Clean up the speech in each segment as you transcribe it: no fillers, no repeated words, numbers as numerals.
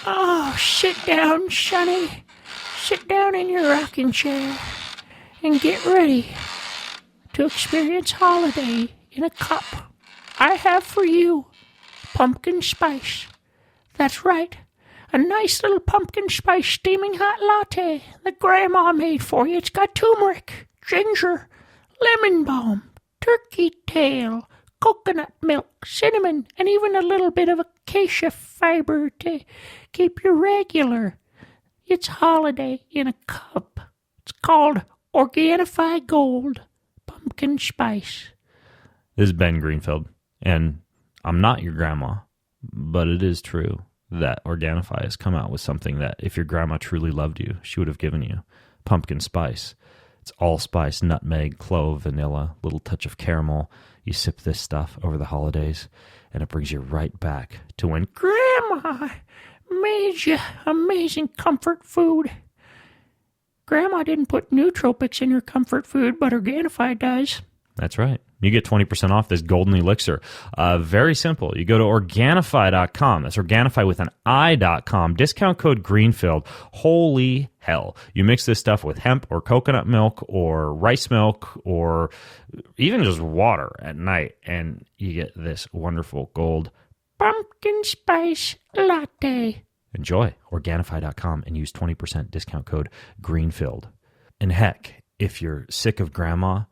Oh, sit down, Sonny. Sit down in your rocking chair and get ready to experience holiday in a cup. I have for you pumpkin spice. That's right, a nice little pumpkin spice steaming hot latte that Grandma made for you. It's got turmeric, ginger, lemon balm, turkey tail, coconut milk, cinnamon, and even a little bit of acacia fiber to keep you regular. It's holiday in a cup. It's called Organifi Gold Pumpkin Spice. This is Ben Greenfield, and I'm not your grandma, but it is true that Organifi has come out with something that if your grandma truly loved you, she would have given you. Pumpkin spice. It's allspice, nutmeg, clove, vanilla, little touch of caramel. You sip this stuff over the holidays, and it brings you right back to when Grandma made you amazing comfort food. Grandma didn't put nootropics in her comfort food, but Organifi does. That's right. You get 20% off this golden elixir. Very simple. You go to Organifi.com. That's Organifi with an I.com. Discount code Greenfield. Holy hell. You mix this stuff with hemp or coconut milk or rice milk or even just water at night, and you get this wonderful gold pumpkin spice latte. Enjoy Organifi.com and use 20% discount code Greenfield. And heck, if you're sick of grandma,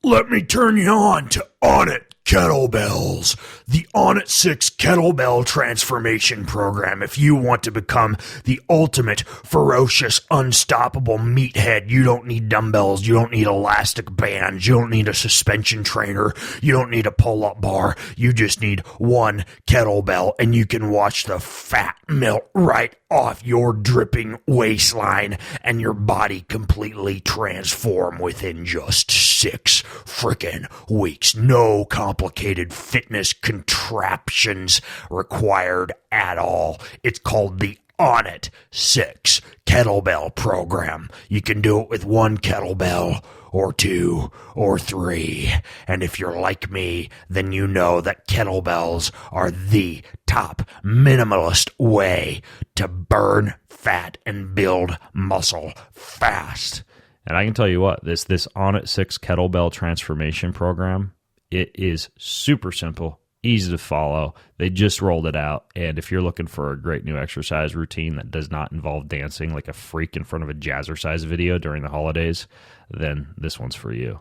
let me turn you on to Onnit Kettlebells, the Onnit 6 Kettlebell Transformation Program. If you want to become the ultimate, ferocious, unstoppable meathead, you don't need dumbbells, you don't need elastic bands, you don't need a suspension trainer, you don't need a pull-up bar, you just need one kettlebell, and you can watch the fat melt right off your dripping waistline and your body completely transform within just 6 frickin' weeks. No complicated fitness contraptions required at all. It's called the Onnit 6 Kettlebell Program. You can do it with 1 kettlebell or 2 or 3. And if you're like me, then you know that kettlebells are the top minimalist way to burn fat and build muscle fast. and I can tell you what, this Onnit 6 Kettlebell Transformation Program, it is super simple, easy to follow. They just rolled it out, and if you're looking for a great new exercise routine that does not involve dancing like a freak in front of a jazzercise video during the holidays, then this one's for you.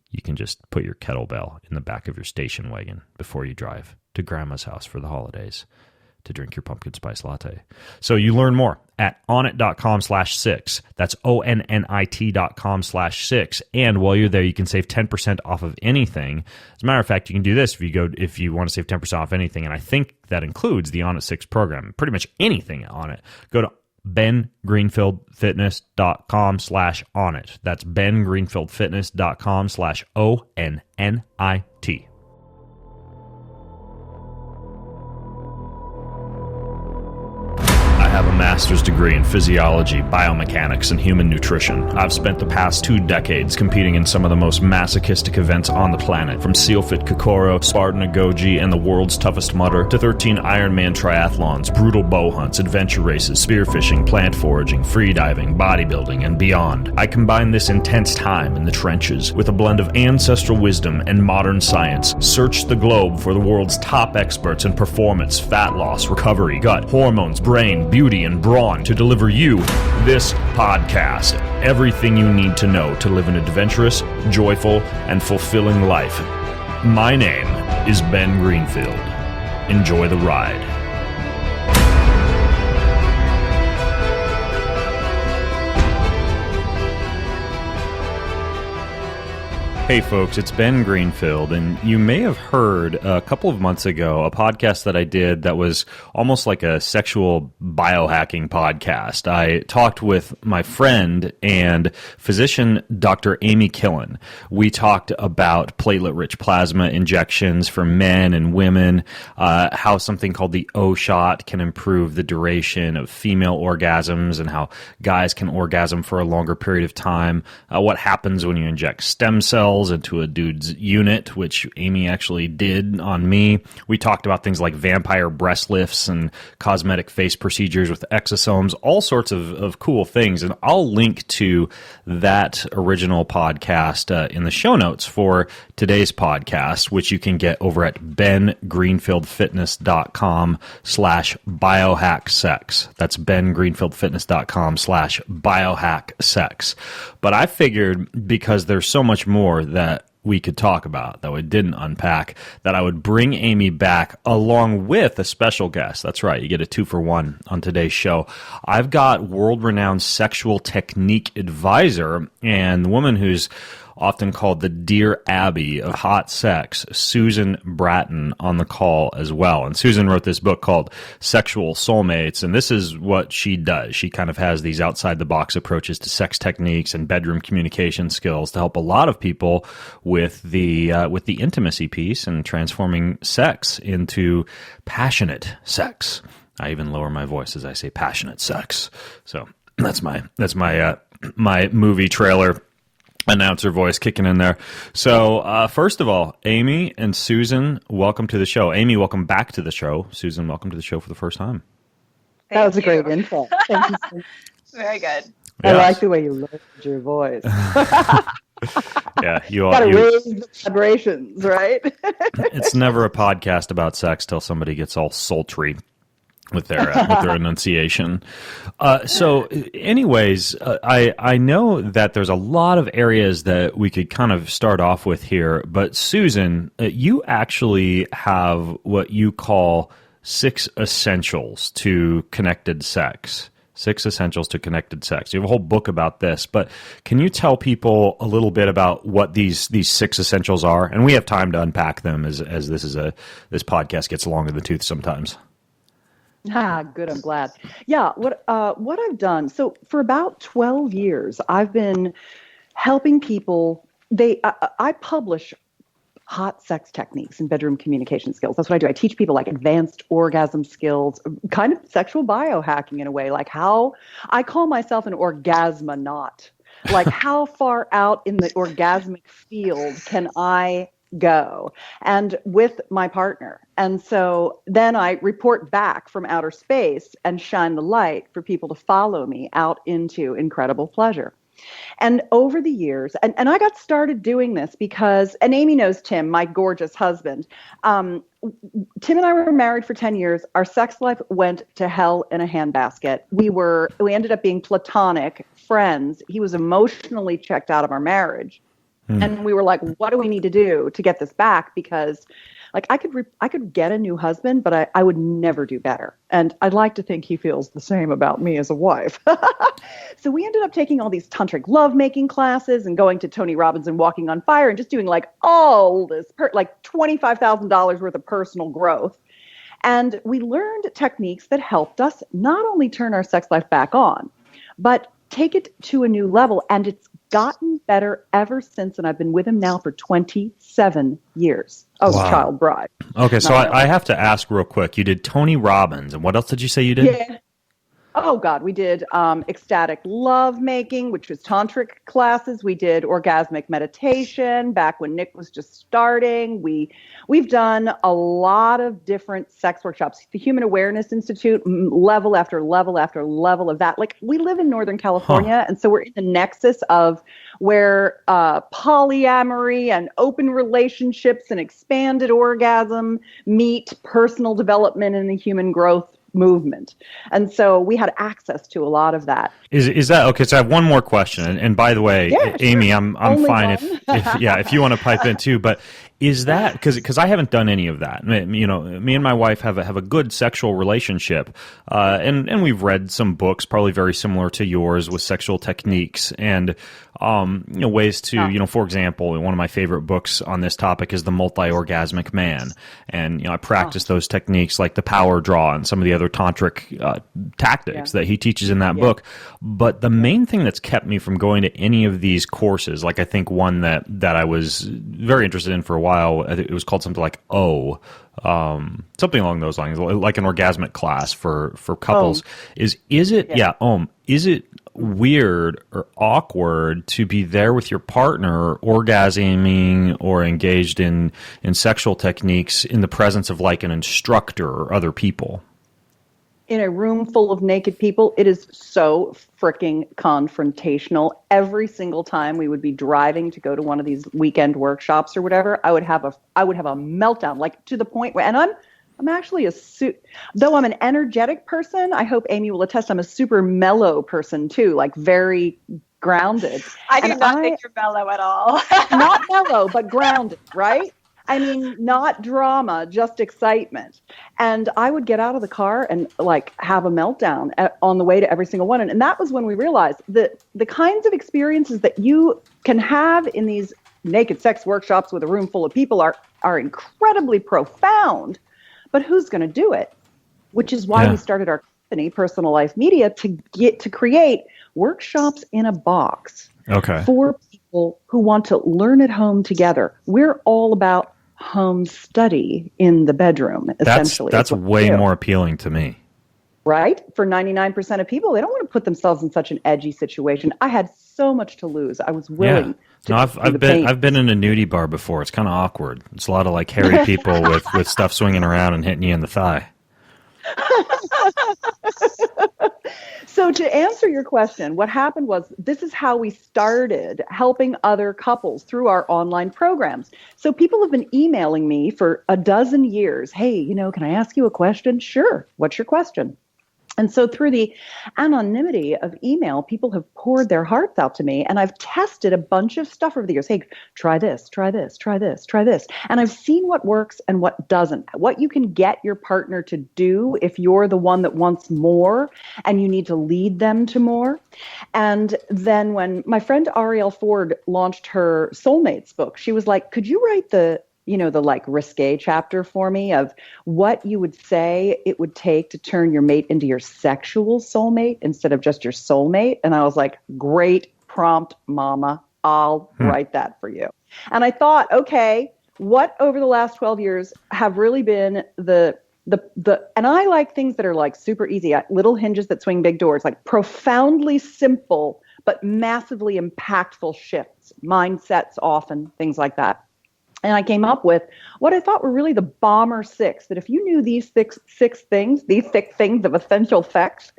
You can just put your kettlebell in the back of your station wagon before you drive to Grandma's house for the holidays to drink your pumpkin spice latte. So you learn more at onnit.com/6. That's ONNIT.com/6. And while you're there, you can save 10% off of anything. As a matter of fact, you can do this if you want to save 10% off anything. And I think that includes the Onnit 6 program, pretty much anything on it. Go to bengreenfieldfitness.com/onnit. That's bengreenfieldfitness.com/ONNIT. I have a master's degree in physiology, biomechanics, and human nutrition. I've spent the past 2 decades competing in some of the most masochistic events on the planet, from SealFit Kokoro, Spartan Agoji, and the world's toughest mudder, to 13 Ironman triathlons, brutal bow hunts, adventure races, spearfishing, plant foraging, freediving, bodybuilding, and beyond. I combine this intense time in the trenches with a blend of ancestral wisdom and modern science. Search the globe for the world's top experts in performance, fat loss, recovery, gut, hormones, brain, beauty, and brawn to deliver you this podcast. Everything you need to know to live an adventurous, joyful, and fulfilling life. My name is Ben Greenfield. Enjoy the ride. Hey folks, it's Ben Greenfield, and you may have heard a couple of months ago a podcast that I did that was almost like a sexual biohacking podcast. I talked with my friend and physician, Dr. Amy Killen. We talked about platelet-rich plasma injections for men and women, how something called the O-shot can improve the duration of female orgasms and how guys can orgasm for a longer period of time, what happens when you inject stem cells, V-Sels into a dude's unit, which Amy actually did on me. We talked about things like vampire breast lifts and cosmetic face procedures with exosomes, all sorts of cool things. And I'll link to that original podcast in the show notes for today's podcast, which you can get over at bengreenfieldfitness.com/biohacksex. That's bengreenfieldfitness.com/biohacksex. But I figured, because there's so much more that we could talk about that we didn't unpack, that I would bring Amy back along with a special guest. That's right, you get a 2-for-1 on today's show. I've got world-renowned sexual technique advisor and the woman who's often called the Dear Abby of hot sex, Susan Bratton, on the call as well. And Susan wrote this book called Sexual Soulmates, and this is what she does. She kind of has these outside-the-box approaches to sex techniques and bedroom communication skills to help a lot of people with the intimacy piece and transforming sex into passionate sex. I even lower my voice as I say passionate sex. So that's my movie trailer announcer voice kicking in there. So first of all, Amy and Susan, welcome to the show. Amy, welcome back to the show. Susan, welcome to the show for the first time. That was a great intro. Thank you. Very good. I like the way you lowered your voice. Yeah, you got to raise the vibrations, right? It's never a podcast about sex till somebody gets all sultry with their enunciation. So anyways, I know that there's a lot of areas that we could kind of start off with here, but Susan, you actually have what you call 6 essentials to connected sex. 6 essentials to connected sex. You have a whole book about this, but can you tell people a little bit about what these 6 essentials are? And we have time to unpack them as this podcast gets long in the tooth sometimes. Good. I'm glad. Yeah. What I've done. So for about 12 years, I've been helping people. I publish hot sex techniques and bedroom communication skills. That's what I do. I teach people like advanced orgasm skills, kind of sexual biohacking in a way, like how I call myself an orgasmonaut. Like how far out in the orgasmic field can I go, and with my partner. And so then I report back from outer space and shine the light for people to follow me out into incredible pleasure. And over the years, and I got started doing this because, and Amy knows Tim, my gorgeous husband. Tim and I were married for 10 years. Our sex life went to hell in a handbasket. We ended up being platonic friends. He was emotionally checked out of our marriage. And we were like, what do we need to do to get this back? Because like I could get a new husband, but I would never do better. And I'd like to think he feels the same about me as a wife. So we ended up taking all these tantric lovemaking classes and going to Tony Robbins and Walking on Fire and just doing like all this, like $25,000 worth of personal growth. And we learned techniques that helped us not only turn our sex life back on, but take it to a new level. And it's gotten better ever since, and I've been with him now for 27 years. I was a child bride. Okay, so I have to ask real quick. You did Tony Robbins, and what else did you say you did? Yeah. Oh, God. We did ecstatic lovemaking, which was tantric classes. We did orgasmic meditation back when Nick was just starting. We've done a lot of different sex workshops. The Human Awareness Institute, level after level after level of that. Like, we live in Northern California, and so we're in the nexus of where polyamory and open relationships and expanded orgasm meet personal development and the human growth movement. And so we had access to a lot of that. Is that okay? So I have one more question. And by the way, yeah, Amy, sure. I'm Only fine if you want to pipe in too. But is that because I haven't done any of that? You know, me and my wife have a good sexual relationship, and we've read some books probably very similar to yours with sexual techniques and ways to for example, one of my favorite books on this topic is The Multi-Orgasmic Man, and I practice those techniques like the power draw and some of the other tantric tactics that he teaches in that book. But the main thing that's kept me from going to any of these courses, like I think one that I was very interested in for a while, while. I think it was called something like something along those lines, like an orgasmic class for couples. Is it weird or awkward to be there with your partner orgasming or engaged in sexual techniques in the presence of like an instructor or other people? In a room full of naked people, it is so freaking confrontational. Every single time we would be driving to go to one of these weekend workshops or whatever, I would have a meltdown, like to the point where, and I'm actually though I'm an energetic person, I hope Amy will attest, I'm a super mellow person too, like very grounded. I do not think you're mellow at all. Not mellow, but grounded, right? I mean, not drama, just excitement. And I would get out of the car and like have a meltdown on the way to every single one. And that was when we realized that the kinds of experiences that you can have in these naked sex workshops with a room full of people are incredibly profound. But who's going to do it? Which is why we started our company, Personal Life Media, to create workshops in a box for people who want to learn at home together. We're all about home study in the bedroom, essentially. That's way more appealing to me. Right? For 99% of people, they don't want to put themselves in such an edgy situation. I had so much to lose. I was willing to I've been in a nudie bar before. It's kind of awkward. It's a lot of like hairy people with stuff swinging around and hitting you in the thigh. So to answer your question, what happened was this is how we started helping other couples through our online programs. So people have been emailing me for a dozen years. Hey, can I ask you a question? Sure. What's your question? And so through the anonymity of email, people have poured their hearts out to me, and I've tested a bunch of stuff over the years. Hey, try this, try this, try this, try this. And I've seen what works and what doesn't, what you can get your partner to do if you're the one that wants more and you need to lead them to more. And then when my friend Arielle Ford launched her Soulmates book, she was like, could you write the like risque chapter for me of what you would say it would take to turn your mate into your sexual soulmate instead of just your soulmate? And I was like, great prompt, mama. I'll write that for you. And I thought, okay, what over the last 12 years have really been the and I like things that are like super easy, little hinges that swing big doors, like profoundly simple, but massively impactful shifts, mindsets often, things like that. And I came up with what I thought were really the bomber six, that if you knew these six things, these thick things of essential facts,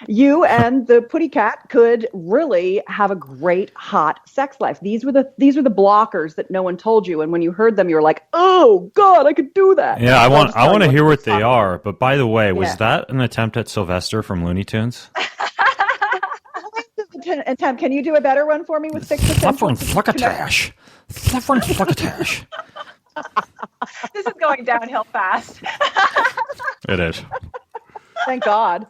you and the putty cat could really have a great hot sex life. These were the blockers that no one told you. And when you heard them, you were like, oh God, I could do that. Yeah, I want to hear what they are. But by the way, was that an attempt at Sylvester from Looney Tunes? Attempt. Can you do a better one for me with six essential? Fluckatash. Fluckatash. This is going downhill fast. It is. Thank God.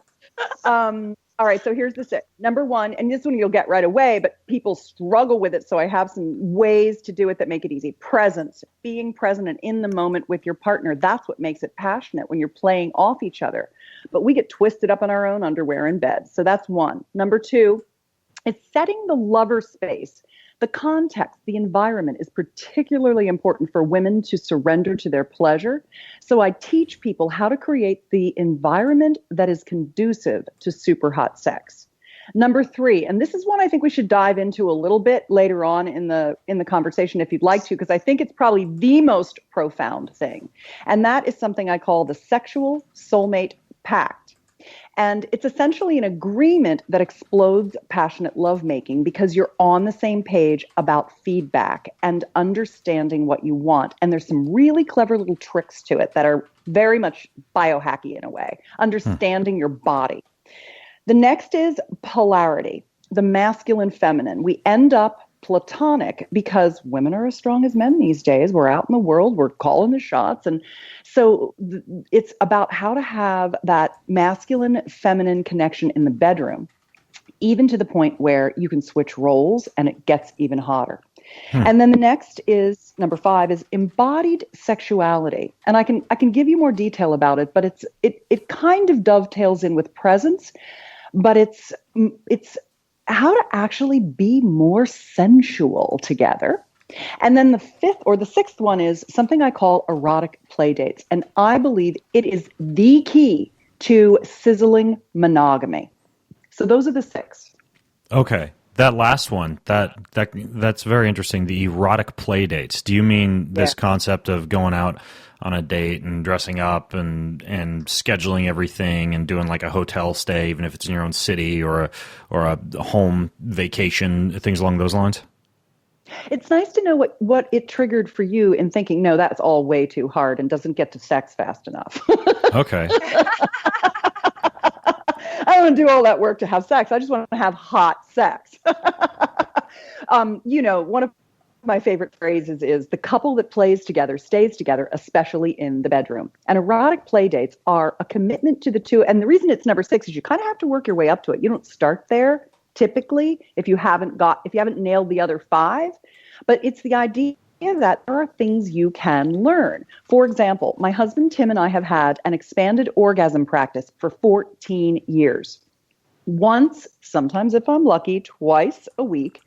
All right, so here's the six. Number one, and this one you'll get right away, but people struggle with it, so I have some ways to do it that make it easy. Presence, being present and in the moment with your partner. That's what makes it passionate when you're playing off each other. But we get twisted up in our own underwear in bed. So that's one. Number two, it's setting the lover space. The context, the environment is particularly important for women to surrender to their pleasure. So I teach people how to create the environment that is conducive to super hot sex. Number three, and this is one I think we should dive into a little bit later on in the conversation if you'd like to, because I think it's probably the most profound thing. And that is something I call the Sexual Soulmate Pact. And it's essentially an agreement that explodes passionate lovemaking because you're on the same page about feedback and understanding what you want. And there's some really clever little tricks to it that are very much biohacky in a way, understanding your body. The next is polarity, the masculine feminine. We end up platonic because women are as strong as men these days. We're out in the world, we're calling the shots. And so it's about how to have that masculine feminine connection in the bedroom, even to the point where you can switch roles and it gets even hotter. And then the next is number five is embodied sexuality. And I can give you more detail about it, but it kind of dovetails in with presence, but it's how to actually be more sensual together. And then the fifth or the sixth one is something I call erotic playdates. And I believe it is the key to sizzling monogamy. So those are the six. Okay. That last one, that's very interesting. The erotic play dates. Do you mean this concept of going out on a date and dressing up and scheduling everything and doing like a hotel stay, even if it's in your own city, or a home vacation, things along those lines? It's nice to know what it triggered for you in thinking, no, that's all way too hard and doesn't get to sex fast enough. Okay. I don't want to do all that work to have sex. I just want to have hot sex. One of my favorite phrases is the couple that plays together stays together, especially in the bedroom. And erotic play dates are a commitment to the two. And the reason it's number 6 is you kind of have to work your way up to it. You don't start there typically if you haven't nailed the other 5. But it's the idea that there are things you can learn. For example, my husband Tim and I have had an expanded orgasm practice for 14 years. Once, sometimes if I'm lucky, twice a week,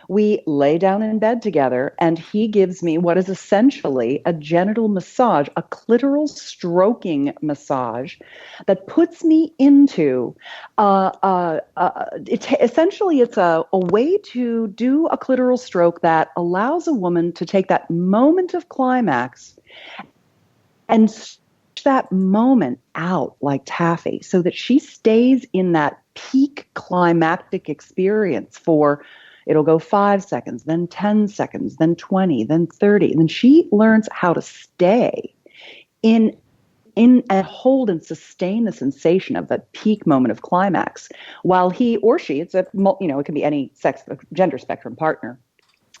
we lay down in bed together and he gives me what is essentially a genital massage, a clitoral stroking massage that puts me into, essentially it's a way to do a clitoral stroke that allows a woman to take that moment of climax and that moment out like taffy so that she stays in that peak climactic experience for, it'll go 5 seconds, then 10 seconds, then 20, then 30. And then she learns how to stay in and hold and sustain the sensation of that peak moment of climax while he or she, it can be any sex, gender spectrum partner,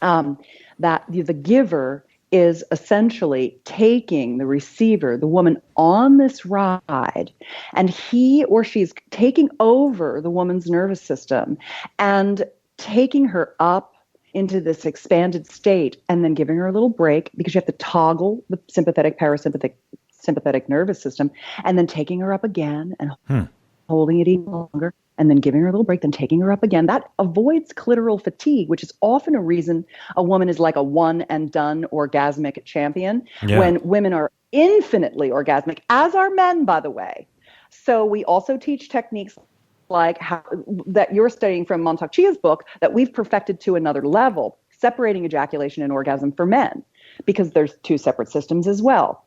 that the giver is essentially taking the receiver, the woman, on this ride, and he or she's taking over the woman's nervous system and taking her up into this expanded state and then giving her a little break because you have to toggle the sympathetic, parasympathetic, sympathetic nervous system, and then taking her up again and holding it even longer, and then giving her a little break, then taking her up again. That avoids clitoral fatigue, which is often a reason a woman is like a one and done orgasmic champion when women are infinitely orgasmic, as are men, by the way. So we also teach techniques like how that you're studying from Montauk Chia's book that we've perfected to another level, separating ejaculation and orgasm for men, because there's 2 separate systems as well.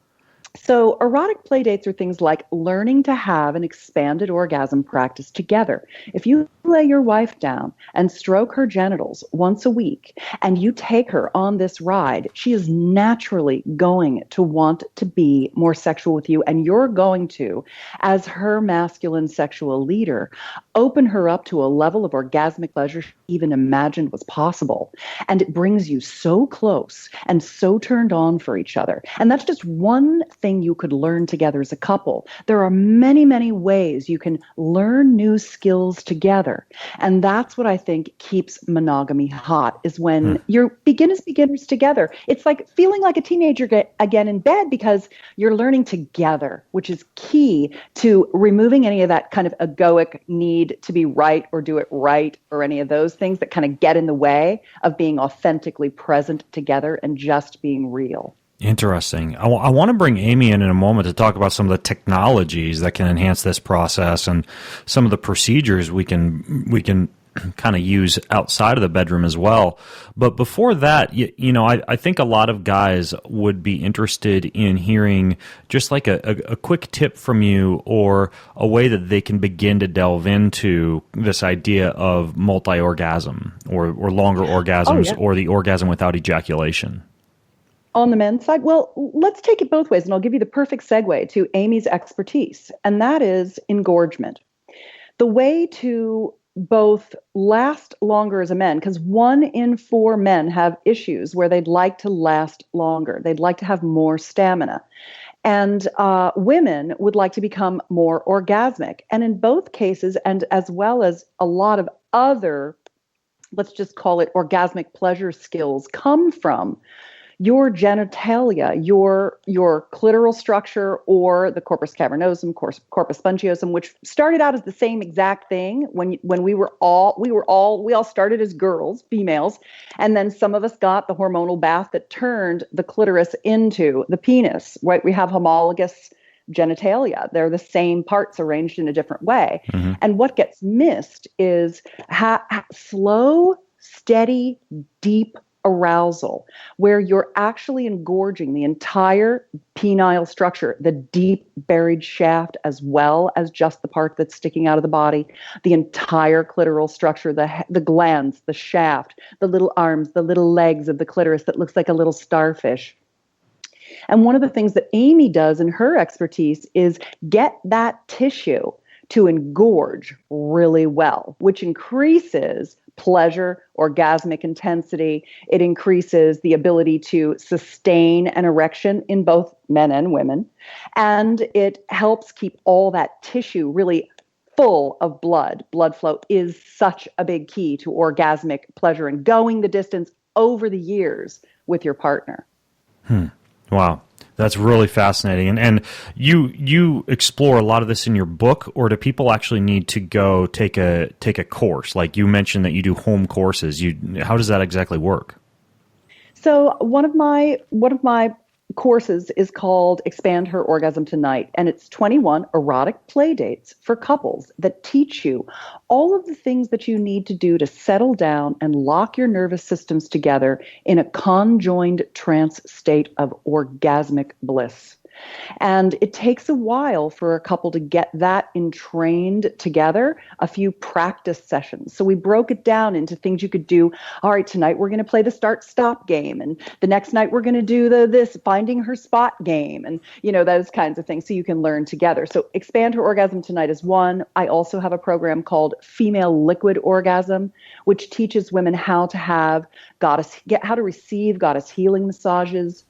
So erotic playdates are things like learning to have an expanded orgasm practice together. If you lay your wife down and stroke her genitals once a week and you take her on this ride, she is naturally going to want to be more sexual with you, and you're going to, as her masculine sexual leader, open her up to a level of orgasmic pleasure she even imagined was possible. And it brings you so close and so turned on for each other. And that's just one thing you could learn together as a couple. There are many, many ways you can learn new skills together. And that's what I think keeps monogamy hot, is when you're beginners together. It's like feeling like a teenager again in bed because you're learning together, which is key to removing any of that kind of egoic need to be right or do it right or any of those things that kind of get in the way of being authentically present together and just being real. Interesting. I want to bring Amy in a moment to talk about some of the technologies that can enhance this process and some of the procedures we can kind of use outside of the bedroom as well. But before that, I think a lot of guys would be interested in hearing just like a quick tip from you, or a way that they can begin to delve into this idea of multi-orgasm or longer orgasms, or the orgasm without ejaculation. On the men's side, well, let's take it both ways, and I'll give you the perfect segue to Amy's expertise, and that is engorgement. The way to both last longer as a man, because 1 in 4 men have issues where they'd like to last longer. They'd like to have more stamina. And women would like to become more orgasmic. And in both cases, and as well as a lot of other, let's just call it orgasmic pleasure skills, come from your genitalia, your clitoral structure, or the corpus cavernosum, corpus spongiosum, which started out as the same exact thing when we all started as girls, females, and then some of us got the hormonal bath that turned the clitoris into the penis. Right? We have homologous genitalia. They're the same parts arranged in a different way. Mm-hmm. And what gets missed is slow, steady, deep arousal, where you're actually engorging the entire penile structure, the deep buried shaft, as well as just the part that's sticking out of the body, the entire clitoral structure, the glands, the shaft, the little arms, the little legs of the clitoris that looks like a little starfish. And one of the things that Amy does in her expertise is get that tissue to engorge really well, which increases pleasure, orgasmic intensity. It increases the ability to sustain an erection in both men and women. And it helps keep all that tissue really full of blood. Blood flow is such a big key to orgasmic pleasure and going the distance over the years with your partner. Wow. That's really fascinating. And you explore a lot of this in your book, or do people actually need to go take a course? Like you mentioned that you do home courses. How does that exactly work? So one of my courses is called Expand Her Orgasm Tonight, and it's 21 erotic playdates for couples that teach you all of the things that you need to do to settle down and lock your nervous systems together in a conjoined trance state of orgasmic bliss. And it takes a while for a couple to get that entrained together, a few practice sessions. So we broke it down into things you could do. All right, tonight we're going to play the start-stop game. And the next night we're going to do this finding her spot game. And, those kinds of things so you can learn together. So Expand Her Orgasm Tonight is one. I also have a program called Female Liquid Orgasm, which teaches women how to receive goddess healing massages,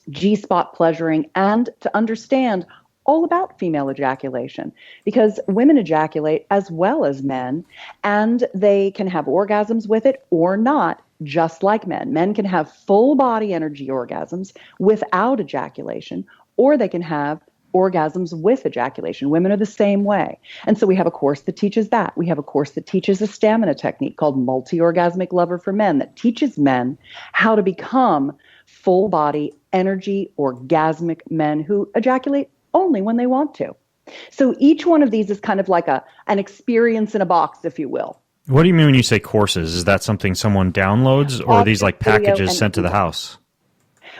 G-spot pleasuring, and to understand all about female ejaculation, because women ejaculate as well as men, and they can have orgasms with it or not, just like men. Men can have full body energy orgasms without ejaculation, or they can have orgasms with ejaculation. Women are the same way. And so we have a course that teaches that. We have a course that teaches a stamina technique called Multi-Orgasmic Lover for Men that teaches men how to become full body energy orgasmic men who ejaculate only when they want to. So each one of these is kind of like an experience in a box, if you will. What do you mean when you say courses? Is that something someone downloads, or are these like packages sent to the house?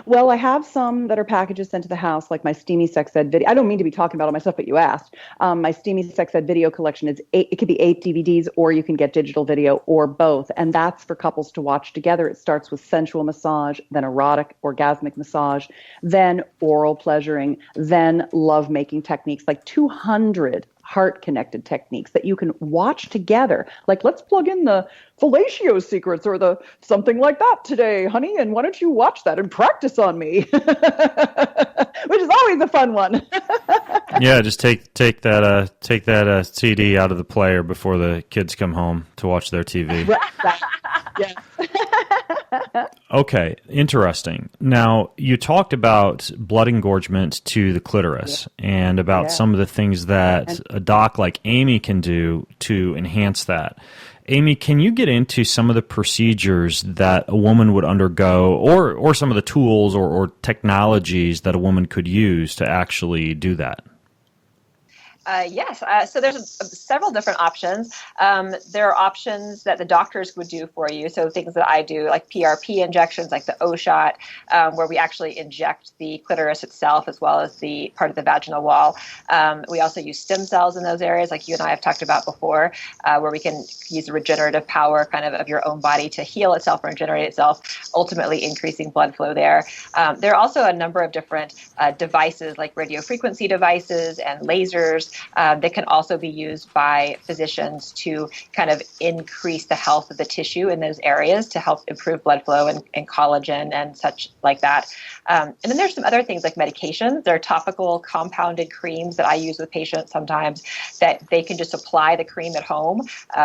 Well, I have some that are packages sent to the house, like my Steamy Sex Ed video. I don't mean to be talking about all my stuff, but you asked. My Steamy Sex Ed video collection it could be 8 DVDs, or you can get digital video, or both. And that's for couples to watch together. It starts with sensual massage, then erotic, orgasmic massage, then oral pleasuring, then lovemaking techniques, like 200 heart-connected techniques that you can watch together. Like, let's plug in the fellatio secrets or the something like that today, honey, and why don't you watch that and practice on me? Which is always a fun one. Yeah, just take that CD out of the player before the kids come home to watch their TV. Yes. Okay, interesting. Now, you talked about blood engorgement to the clitoris and about some of the things that a doc like Amy can do to enhance that. Amy, can you get into some of the procedures that a woman would undergo, or some of the tools or technologies that a woman could use to actually do that? Yes. So there's several different options. There are options that the doctors would do for you. So things that I do, like PRP injections, like the O-shot, where we actually inject the clitoris itself as well as the part of the vaginal wall. We also use stem cells in those areas, like you and I have talked about before, where we can use the regenerative power of your own body to heal itself or regenerate itself, ultimately increasing blood flow there. There are also a number of different devices, like radio frequency devices and lasers, that can also be used by physicians to kind of increase the health of the tissue in those areas to help improve blood flow and collagen and such like that. And then there's some other things like medications. There are topical compounded creams that I use with patients sometimes that they can just apply the cream at home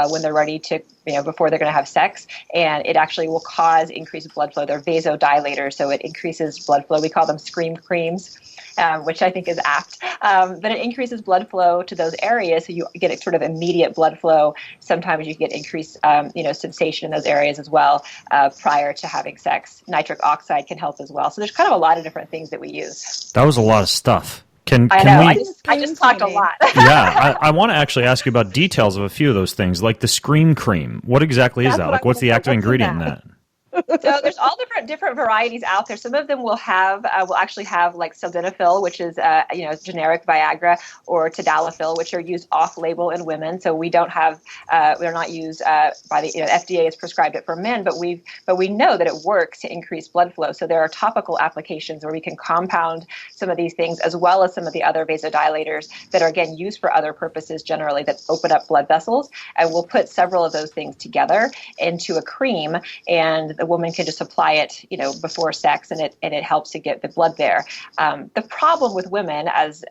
when they're ready to, before they're going to have sex. And it actually will cause increased blood flow. They're vasodilators, so it increases blood flow. We call them scream creams. Which I think is apt, but it increases blood flow to those areas, so you get a sort of immediate blood flow. Sometimes you get increased, sensation in those areas as well prior to having sex. Nitric oxide can help as well. So there's kind of a lot of different things that we use. That was a lot of stuff. I just talked a lot. Yeah, I want to actually ask you about details of a few of those things, like the scream cream. What exactly is that? Like, what's the active ingredient in that? So there's all different varieties out there. Some of them will actually have like sildenafil, which is generic Viagra, or tadalafil, which are used off-label in women. So we're not used by the FDA has prescribed it for men, but we know that it works to increase blood flow. So there are topical applications where we can compound some of these things as well as some of the other vasodilators that are again used for other purposes generally that open up blood vessels. And we'll put several of those things together into a cream, and the woman can just apply it, before sex, and it helps to get the blood there. The problem with women, as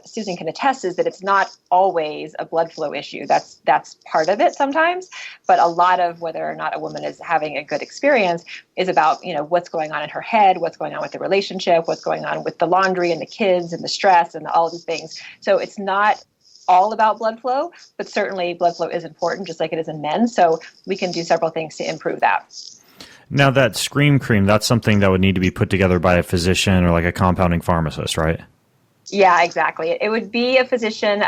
Susan can attest, is that it's not always a blood flow issue. That's part of it sometimes, but a lot of whether or not a woman is having a good experience is about what's going on in her head, what's going on with the relationship, what's going on with the laundry and the kids and the stress and all of these things. So it's not all about blood flow, but certainly blood flow is important, just like it is in men. So we can do several things to improve that. Now, that scream cream, that's something that would need to be put together by a physician or like a compounding pharmacist, right? Yeah, exactly. It would be a physician,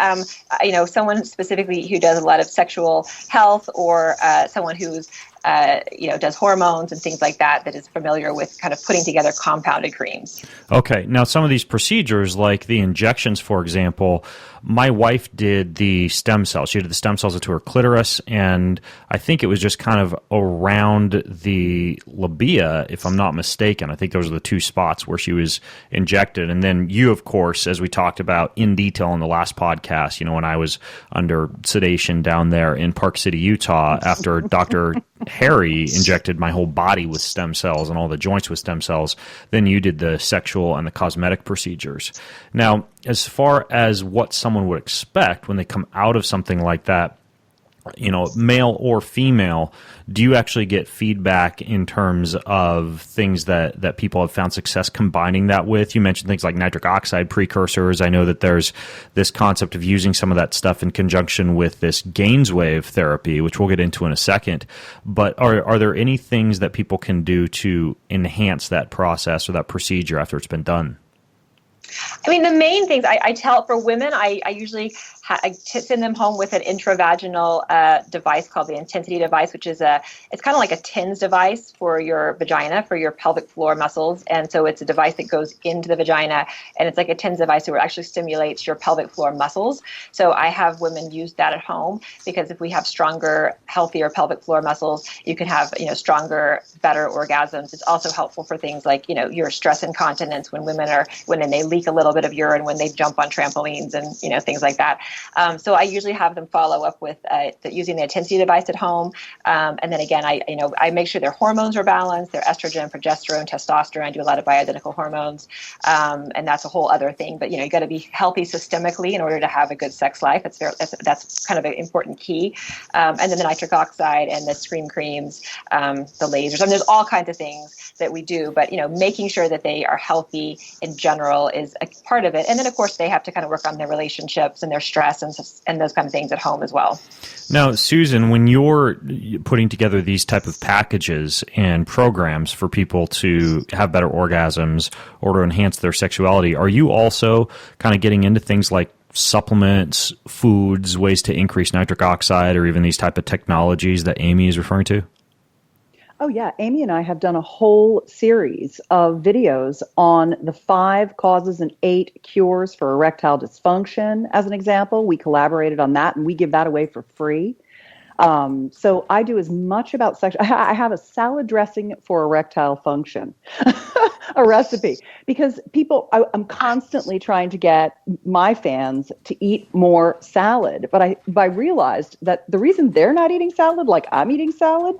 someone specifically who does a lot of sexual health, or someone who's does hormones and things like that is familiar with kind of putting together compounded creams. Okay. Now, some of these procedures, like the injections, for example, my wife did the stem cells. She did the stem cells into her clitoris, and I think it was just kind of around the labia, if I'm not mistaken. I think those are the two spots where she was injected. And then you, of course, as we talked about in detail in the last podcast, when I was under sedation down there in Park City, Utah, after Dr. Harry injected my whole body with stem cells and all the joints with stem cells, then you did the sexual and the cosmetic procedures. Now, as far as what someone would expect when they come out of something like that, male or female, do you actually get feedback in terms of things that people have found success combining that with? You mentioned things like nitric oxide precursors. I know that there's this concept of using some of that stuff in conjunction with this Gainswave therapy, which we'll get into in a second. But are there any things that people can do to enhance that process or that procedure after it's been done? I mean, the main things I tell for women, I usually send them home with an intravaginal device called the intensity device, which is it's kind of like a TENS device for your vagina, for your pelvic floor muscles. And so it's a device that goes into the vagina, and it's like a TENS device that actually stimulates your pelvic floor muscles. So I have women use that at home, because if we have stronger, healthier pelvic floor muscles, you can have, stronger, better orgasms. It's also helpful for things like, your stress incontinence when they leak a little bit of urine when they jump on trampolines and, things like that. So I usually have them follow up with using the intensity device at home. And then again, I make sure their hormones are balanced, their estrogen, progesterone, testosterone. I do a lot of bioidentical hormones. And that's a whole other thing. But, you got to be healthy systemically in order to have a good sex life. That's kind of an important key. And then the nitric oxide and the scream creams, the lasers. I mean, there's all kinds of things that we do. But, making sure that they are healthy in general is a part of it. And then, of course, they have to kind of work on their relationships and their stress and those kind of things at home as well. Now, Susan, when you're putting together these type of packages and programs for people to have better orgasms or to enhance their sexuality, are you also kind of getting into things like supplements, foods, ways to increase nitric oxide, or even these type of technologies that Amy is referring to? Oh, yeah. Amy and I have done a whole series of videos on the 5 causes and 8 cures for erectile dysfunction. As an example, we collaborated on that, and we give that away for free. So I do as much about sex. I have a salad dressing for erectile function, a recipe, because I'm constantly trying to get my fans to eat more salad. But I realized that the reason they're not eating salad like I'm eating salad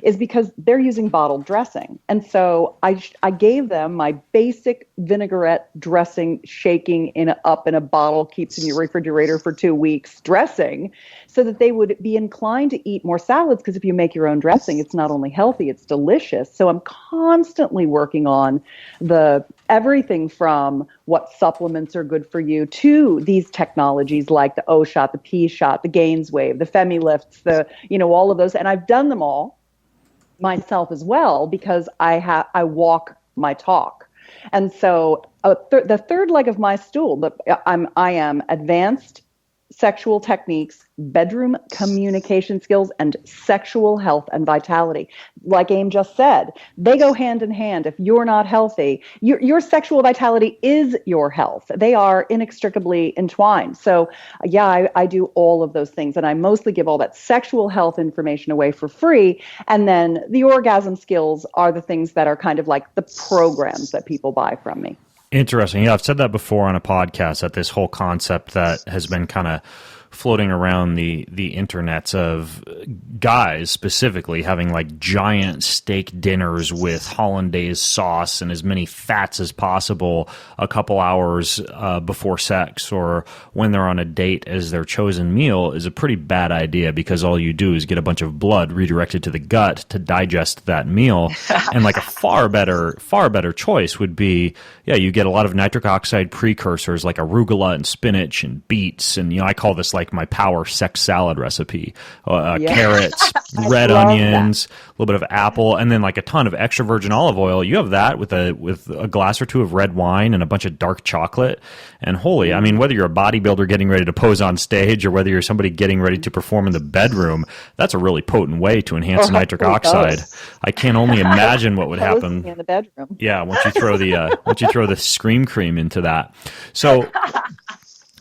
is because they're using bottled dressing. And so I gave them my basic vinaigrette dressing, shaking up in a bottle, keeps in your refrigerator for 2 weeks dressing, so that they would be inclined to eat more salads. Because if you make your own dressing, it's not only healthy, it's delicious. So I'm constantly working on everything from what supplements are good for you to these technologies like the O shot, the P shot, the Gains Wave, the FemiLifts, all of those. And I've done them all myself as well, because I walk my talk. And so the third leg of my stool, I am advanced sexual techniques, bedroom communication skills, and sexual health and vitality. Like Aim just said, they go hand in hand. If you're not healthy, your sexual vitality is your health. They are inextricably entwined. So yeah, I do all of those things, and I mostly give all that sexual health information away for free. And then the orgasm skills are the things that are kind of like the programs that people buy from me. Interesting. Yeah, I've said that before on a podcast, that this whole concept that has been kind of floating around the internets of guys specifically having like giant steak dinners with hollandaise sauce and as many fats as possible a couple hours before sex or when they're on a date as their chosen meal is a pretty bad idea, because all you do is get a bunch of blood redirected to the gut to digest that meal. And like a far better choice would be, you get a lot of nitric oxide precursors like arugula and spinach and beets, and I call this like my power sex salad recipe. Carrots, red onions, a little bit of apple, and then like a ton of extra virgin olive oil. You have that with a glass or two of red wine and a bunch of dark chocolate. And holy, I mean, whether you're a bodybuilder getting ready to pose on stage or whether you're somebody getting ready to perform in the bedroom, that's a really potent way to enhance nitric oxide. I can't only imagine what would happen in the bedroom. Yeah, once you throw the scream cream into that. So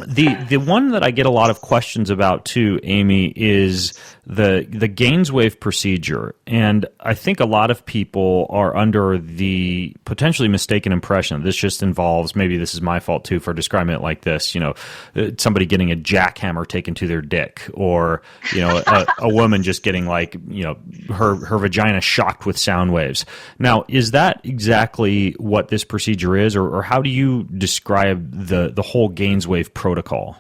the one that I get a lot of questions about too, Amy, is the Gainswave procedure. And I think a lot of people are under the potentially mistaken impression this just involves, maybe this is my fault too for describing it like this, somebody getting a jackhammer taken to their dick, or a woman just getting like her vagina shocked with sound waves. Now, is that exactly what this procedure is, or how do you describe the whole Gainswave protocol?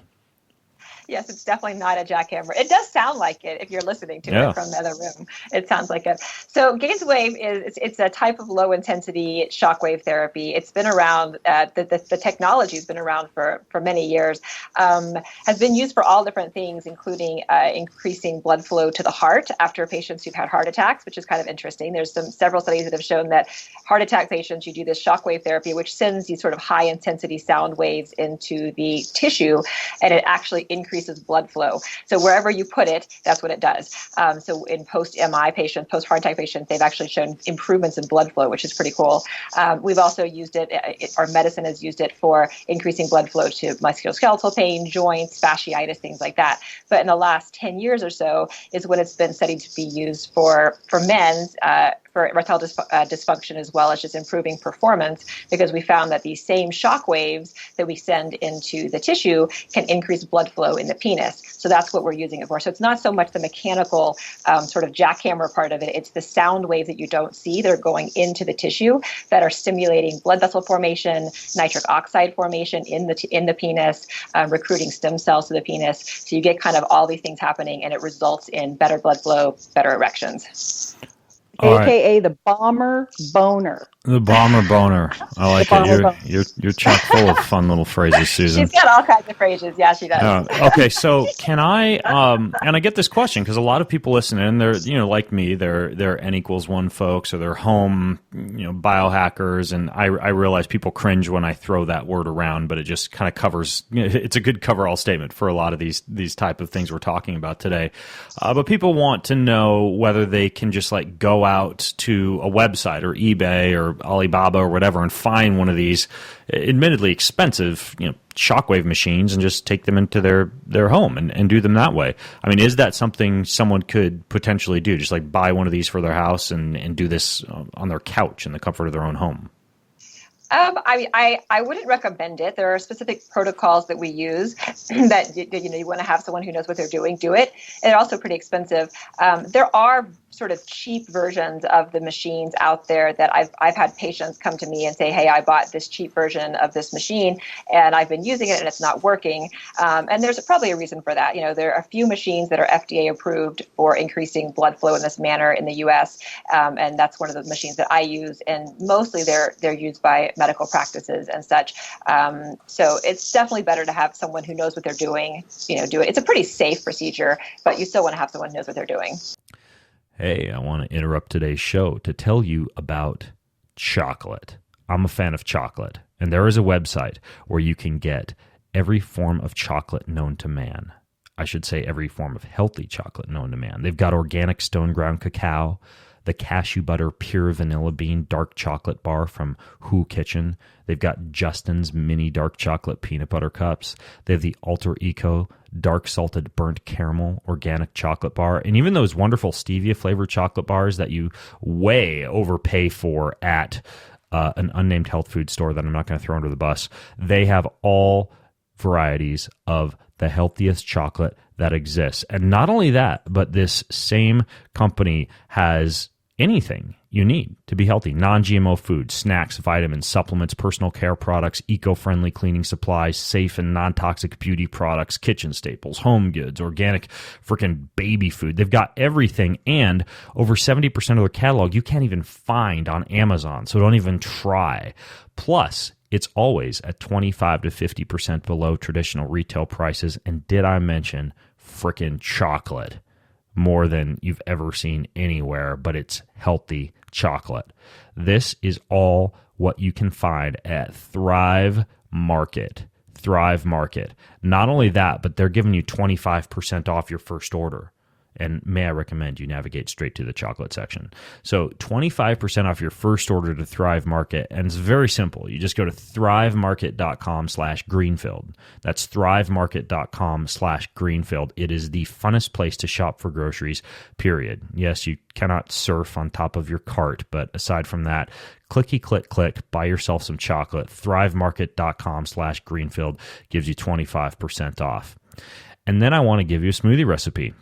Yes, it's definitely not a jackhammer. It does sound like it if you're listening to it from the other room. It sounds like it. So Gainswave it's a type of low intensity shockwave therapy. It's been around. The technology has been around for many years. Has been used for all different things, including increasing blood flow to the heart after patients who've had heart attacks, which is kind of interesting. There's several studies that have shown that heart attack patients, you do this shockwave therapy, which sends these sort of high intensity sound waves into the tissue, and it actually increases blood flow. So wherever you put it, that's what it does. So in post-MI patients, post-heart attack patients, they've actually shown improvements in blood flow, which is pretty cool. We've also used it, our medicine has used it for increasing blood flow to musculoskeletal pain, joints, fasciitis, things like that. But in the last 10 years or so is when it's been studied to be used for men, for erectile dysfunction, as well as just improving performance, because we found that these same shock waves that we send into the tissue can increase blood flow in the penis. So that's what we're using it for. So it's not so much the mechanical sort of jackhammer part of it. It's the sound waves that you don't see that are going into the tissue that are stimulating blood vessel formation, nitric oxide formation in the penis, recruiting stem cells to the penis. So you get kind of all these things happening, and it results in better blood flow, better erections. AKA the bomber boner. The bomber boner. I like it. You're chock full of fun little phrases, Susan. She's got all kinds of phrases. Yeah, she does. Okay, so can I? And I get this question because a lot of people listening, they're like me, they're N=1 folks, or they're home biohackers, and I realize people cringe when I throw that word around, but it just kind of covers. It's a good cover-all statement for a lot of these type of things we're talking about today. But people want to know whether they can just like go out to a website or eBay or Alibaba or whatever and find one of these admittedly expensive, shockwave machines and just take them into their home and do them that way. I mean, is that something someone could potentially do? Just like buy one of these for their house and do this on their couch in the comfort of their own home? I wouldn't recommend it. There are specific protocols that we use that you want to have someone who knows what they're doing do it. And they're also pretty expensive. There are sort of cheap versions of the machines out there that I've had patients come to me and say, hey, I bought this cheap version of this machine and I've been using it and it's not working. And there's probably a reason for that. There are a few machines that are FDA approved for increasing blood flow in this manner in the US. And that's one of the machines that I use. And mostly they're used by medical practices and such. So it's definitely better to have someone who knows what they're doing, do it. It's a pretty safe procedure, but you still want to have someone who knows what they're doing. Hey, I want to interrupt today's show to tell you about chocolate. I'm a fan of chocolate, and there is a website where you can get every form of chocolate known to man. I should say every form of healthy chocolate known to man. They've got organic stone ground cacao, the cashew butter pure vanilla bean dark chocolate bar from Who Kitchen. They've got Justin's mini dark chocolate peanut butter cups. They have the Alter Eco dark salted burnt caramel organic chocolate bar, and even those wonderful stevia flavored chocolate bars that you way overpay for at an unnamed health food store that I'm not going to throw under the bus. They have all varieties of the healthiest chocolate that exists. And not only that, but this same company has anything you need to be healthy. Non-GMO food, snacks, vitamins, supplements, personal care products, eco-friendly cleaning supplies, safe and non-toxic beauty products, kitchen staples, home goods, organic freaking baby food. They've got everything, and over 70% of their catalog you can't even find on Amazon, so don't even try. Plus, it's always at 25 to 50% below traditional retail prices, and did I mention freaking chocolate? More than you've ever seen anywhere, but it's healthy chocolate. This is all what you can find at Thrive Market. Thrive Market. Not only that, but they're giving you 25% off your first order. And may I recommend you navigate straight to the chocolate section. So 25% off your first order to Thrive Market. And it's very simple. You just go to thrivemarket.com/Greenfield. That's thrivemarket.com/Greenfield. It is the funnest place to shop for groceries, period. Yes, you cannot surf on top of your cart, but aside from that, clicky, click, click, buy yourself some chocolate. Thrivemarket.com/Greenfield gives you 25% off. And then I want to give you a smoothie recipe.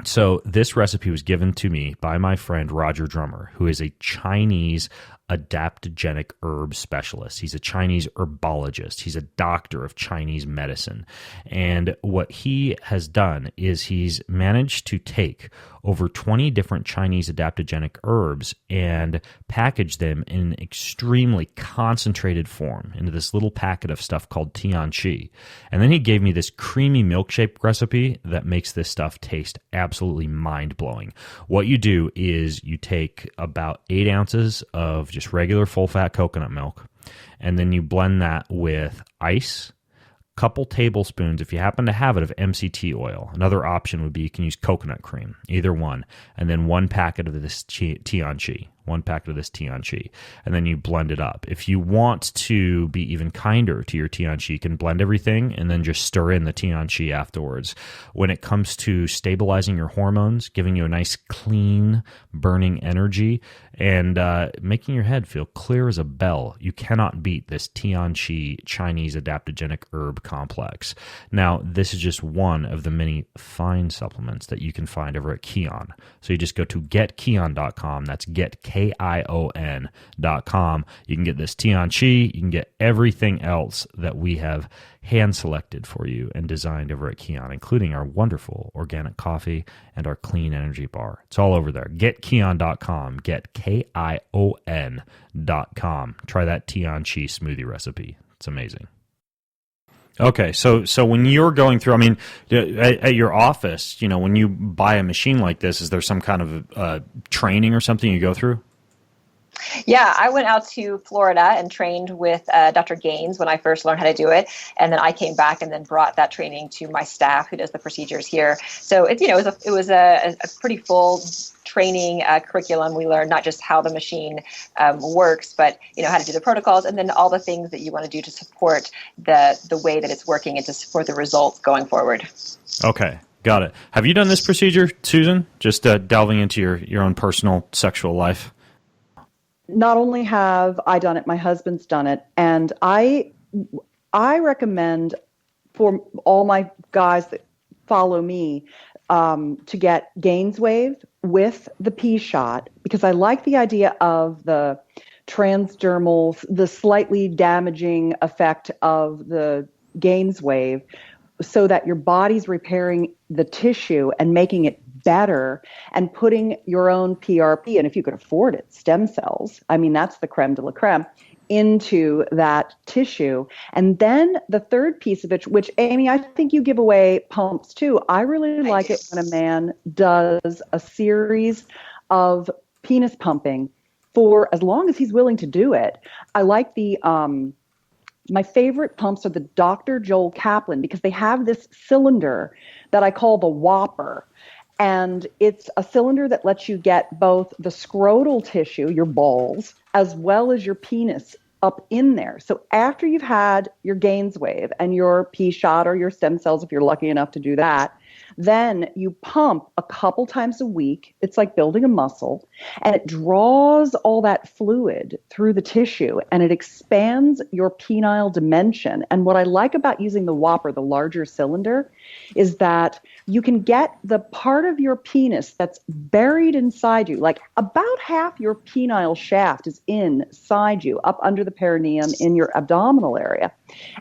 So this recipe was given to me by my friend Roger Drummer, who is a Chinese adaptogenic herb specialist. He's a Chinese herbologist. He's a doctor of Chinese medicine. And what he has done is he's managed to take over 20 different Chinese adaptogenic herbs and package them in extremely concentrated form into this little packet of stuff called Tianqi. And then he gave me this creamy milkshake recipe that makes this stuff taste absolutely mind-blowing. What you do is you take about 8 ounces of just regular full-fat coconut milk, and then you blend that with ice, couple tablespoons, if you happen to have it, of MCT oil. Another option would be you can use coconut cream, either one, and then 1 packet of this Tianqi. 1 packet of this Tianqi, and then you blend it up. If you want to be even kinder to your Tianqi, you can blend everything and then just stir in the Tianqi afterwards. When it comes to stabilizing your hormones, giving you a nice clean, burning energy, and making your head feel clear as a bell, you cannot beat this Tianqi Chinese adaptogenic herb complex. Now, this is just one of the many fine supplements that you can find over at Kion. So you just go to getkion.com. That's KION.com. You can get this Tianqi. You can get everything else that we have hand-selected for you and designed over at Kion, including our wonderful organic coffee and our clean energy bar. It's all over there. GetKion.com. GetKion.com. Try that Tianqi smoothie recipe. It's amazing. Okay, so when you're going through, I mean, at your office, when you buy a machine like this, is there some kind of training or something you go through? Yeah, I went out to Florida and trained with Dr. Gaines when I first learned how to do it, and then I came back and then brought that training to my staff who does the procedures here. So it's it was a pretty full training curriculum. We learned not just how the machine works, but how to do the protocols, and then all the things that you want to do to support the way that it's working and to support the results going forward. Okay. Got it. Have you done this procedure, Susan? Just delving into your own personal sexual life. Not only have I done it, my husband's done it, and I recommend for all my guys that follow me to get Gainswave with the P shot, because I like the idea of the transdermal, the slightly damaging effect of the Gainswave, so that your body's repairing the tissue and making it better, and putting your own PRP, and if you could afford it, stem cells, I mean, that's the creme de la creme, into that tissue. And then the third piece of it, which, Amy, I think you give away pumps too. I really like it when a man does a series of penis pumping for as long as he's willing to do it. I like the my favorite pumps are the Dr. Joel Kaplan, because they have this cylinder that I call the Whopper. And it's a cylinder that lets you get both the scrotal tissue, your balls, as well as your penis up in there. So after you've had your Gainswave and your P shot or your stem cells, if you're lucky enough to do that, then you pump a couple times a week. It's like building a muscle, and it draws all that fluid through the tissue, and it expands your penile dimension. And what I like about using the Whopper, the larger cylinder, is that you can get the part of your penis that's buried inside you, like about half your penile shaft is inside you, up under the perineum in your abdominal area.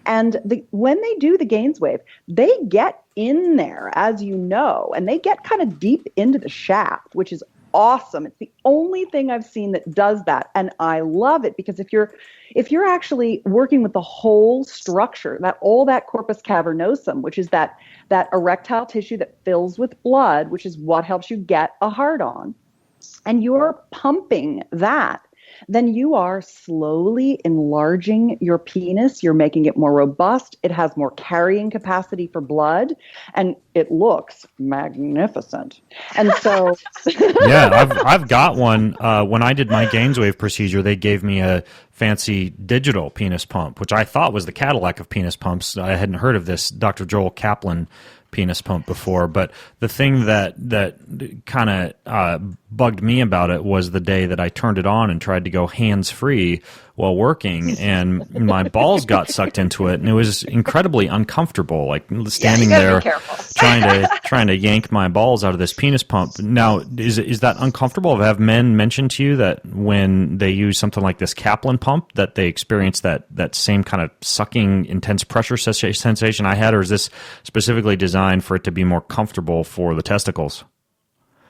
And when they do the Gainswave, they get in there, as you know, and they get kind of deep into the shaft, which is awesome. It's the only thing I've seen that does that, and I love it, because if you're actually working with the whole structure, that all that corpus cavernosum, which is that erectile tissue that fills with blood, which is what helps you get a hard-on, and you're pumping that, then you are slowly enlarging your penis. You're making it more robust. It has more carrying capacity for blood, and it looks magnificent. And so, yeah, I've got one. When I did my Gainswave procedure, they gave me a fancy digital penis pump, which I thought was the Cadillac of penis pumps. I hadn't heard of this Dr. Joel Kaplan penis pump before, but the thing that kind of bugged me about it was the day that I turned it on and tried to go hands-free while working, and my balls got sucked into it, and it was incredibly uncomfortable, like standing there trying to yank my balls out of this penis pump. Now, is that uncomfortable? Have men mentioned to you that when they use something like this Kaplan pump that they experience that same kind of sucking, intense pressure sensation I had, or is this specifically designed for it to be more comfortable for the testicles?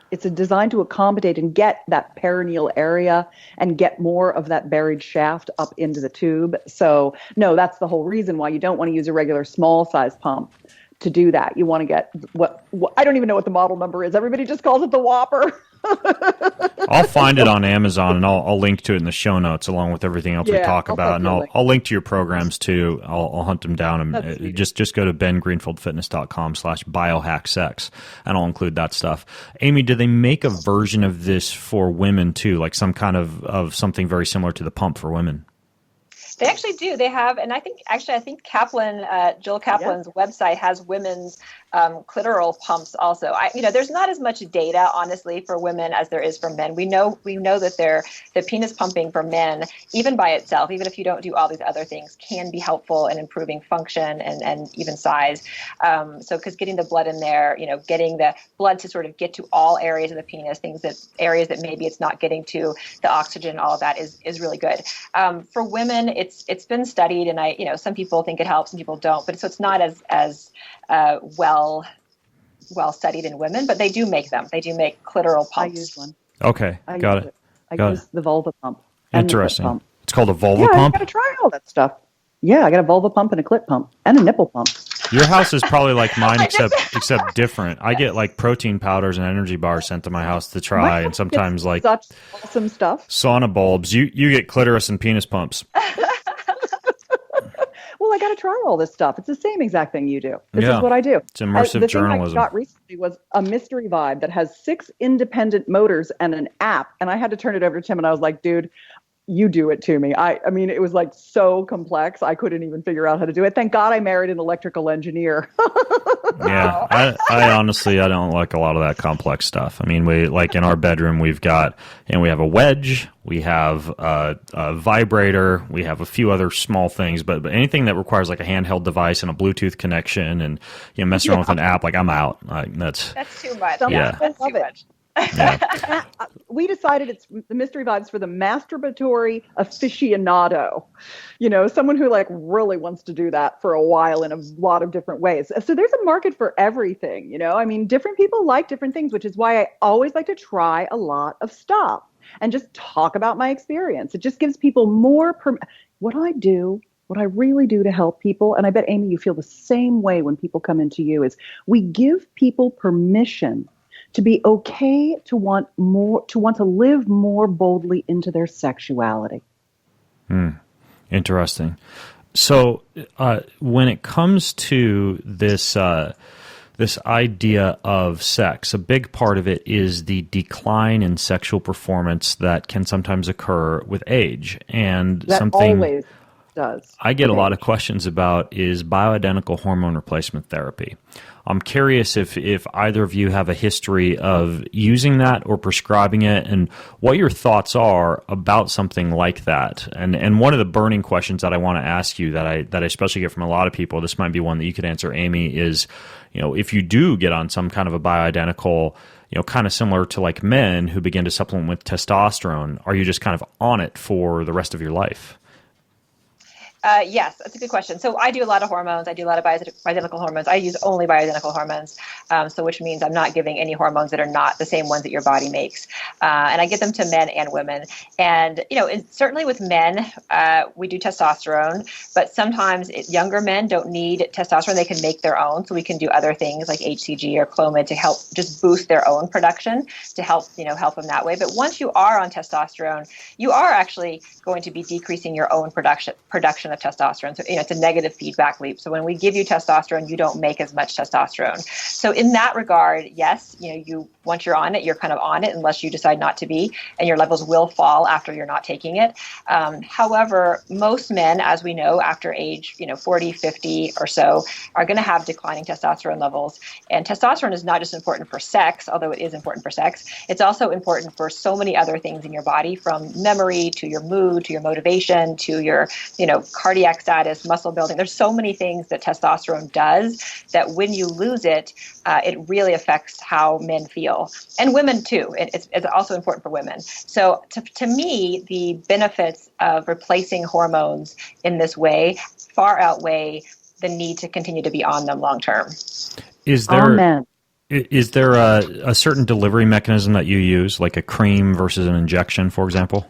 It's designed to accommodate and get that perineal area and get more of that buried shaft up into the tube. So, no, that's the whole reason why you don't want to use a regular small size pump to do that. You want to get what I don't even know what the model number is. Everybody just calls it the Whopper. I'll find it on Amazon, and I'll link to it in the show notes along with everything else we talk about, and I'll link to your programs too. I'll hunt them down, and just go to bengreenfieldfitness.com/biohacksex, and I'll include that stuff. Amy, do they make a version of this for women too, like some kind of something very similar to the pump for women? They actually do. They have, and I think Kaplan, Joel Kaplan's website has women's clitoral pumps also. There's not as much data, honestly, for women as there is for men. We know that the penis pumping for men, even by itself, even if you don't do all these other things, can be helpful in improving function and even size. Because getting the blood in there, getting the blood to sort of get to all areas of the penis, areas that maybe it's not getting to, the oxygen, all of that is really good. For women, it's been studied, and some people think it helps, some people don't, but so it's not as well studied in women, but they do make them. They do make clitoral pumps. I use one. Okay, got it. I use the vulva pump. Interesting. Pump. It's called a vulva pump? Yeah, I got to try all that stuff. Yeah, I got a vulva pump and a clit pump and a nipple pump. Your house is probably like mine, except different. I get like protein powders and energy bars sent to my house to try, and sometimes like such awesome stuff. Sauna bulbs. You get clitoris and penis pumps. Well, I got to try all this stuff. It's the same exact thing you do. This is what I do. It's immersive journalism. The thing I got recently was a mystery vibe that has 6 independent motors and an app, and I had to turn it over to Tim, and I was like, dude, you do it to me. I mean, it was like so complex. I couldn't even figure out how to do it. Thank God I married an electrical engineer. Yeah. I honestly, I don't like a lot of that complex stuff. I mean, we like in our bedroom, we have a wedge, we have a vibrator, we have a few other small things, but anything that requires like a handheld device and a Bluetooth connection and messing around with an app, like I'm out. Like that's too much. Yeah. That's too much. Yeah. We decided it's the mystery vibes for the masturbatory aficionado, someone who like really wants to do that for a while in a lot of different ways. So there's a market for everything, I mean, different people like different things, which is why I always like to try a lot of stuff and just talk about my experience. It just gives people more what I really do to help people. And I bet, Amy, you feel the same way when people come into you is we give people permission to be okay, to want to live more boldly into their sexuality. Interesting. So when it comes to this idea of sex, a big part of it is the decline in sexual performance that can sometimes occur with age. And that something always does. I get a lot of questions about is bioidentical hormone replacement therapy. I'm curious if either of you have a history of using that or prescribing it, and what your thoughts are about something like that. And one of the burning questions that I want to ask you that I especially get from a lot of people, this might be one that you could answer, Amy, is, if you do get on some kind of a bioidentical, kind of similar to like men who begin to supplement with testosterone, are you just kind of on it for the rest of your life? Yes, that's a good question. So I do a lot of hormones. I do a lot of bioidentical hormones. I use only bioidentical hormones, so which means I'm not giving any hormones that are not the same ones that your body makes. And I give them to men and women. And, certainly with men, we do testosterone, but sometimes younger men don't need testosterone. They can make their own. So we can do other things like HCG or Clomid to help just boost their own production to help them that way. But once you are on testosterone, you are actually going to be decreasing your own production of testosterone. So, it's a negative feedback loop. So when we give you testosterone, you don't make as much testosterone. So in that regard, yes, once you're on it, you're kind of on it unless you decide not to be, and your levels will fall after you're not taking it. However, most men, as we know, after age, 40, 50 or so, are going to have declining testosterone levels. And testosterone is not just important for sex, although it is important for sex. It's also important for so many other things in your body, from memory to your mood, to your motivation, to your, cardiac status, muscle building. There's so many things that testosterone does that when you lose it, it really affects how men feel. And women too. It's also important for women. So to me, the benefits of replacing hormones in this way far outweigh the need to continue to be on them long term. Is there a certain delivery mechanism that you use, like a cream versus an injection, for example?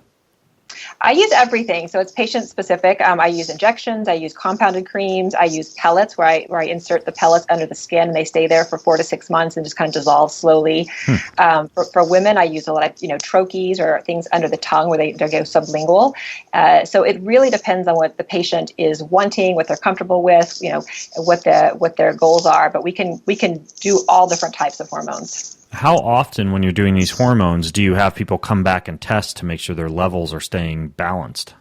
I use everything. So it's patient specific. I use injections. I use compounded creams. I use pellets where I insert the pellets under the skin, and they stay there for 4 to 6 months and just kind of dissolve slowly. For women, I use a lot of, troches or things under the tongue where they go sublingual. So it really depends on what the patient is wanting, what they're comfortable with, what their goals are. But we can do all different types of hormones. How often, when you're doing these hormones, do you have people come back and test to make sure their levels are staying balanced?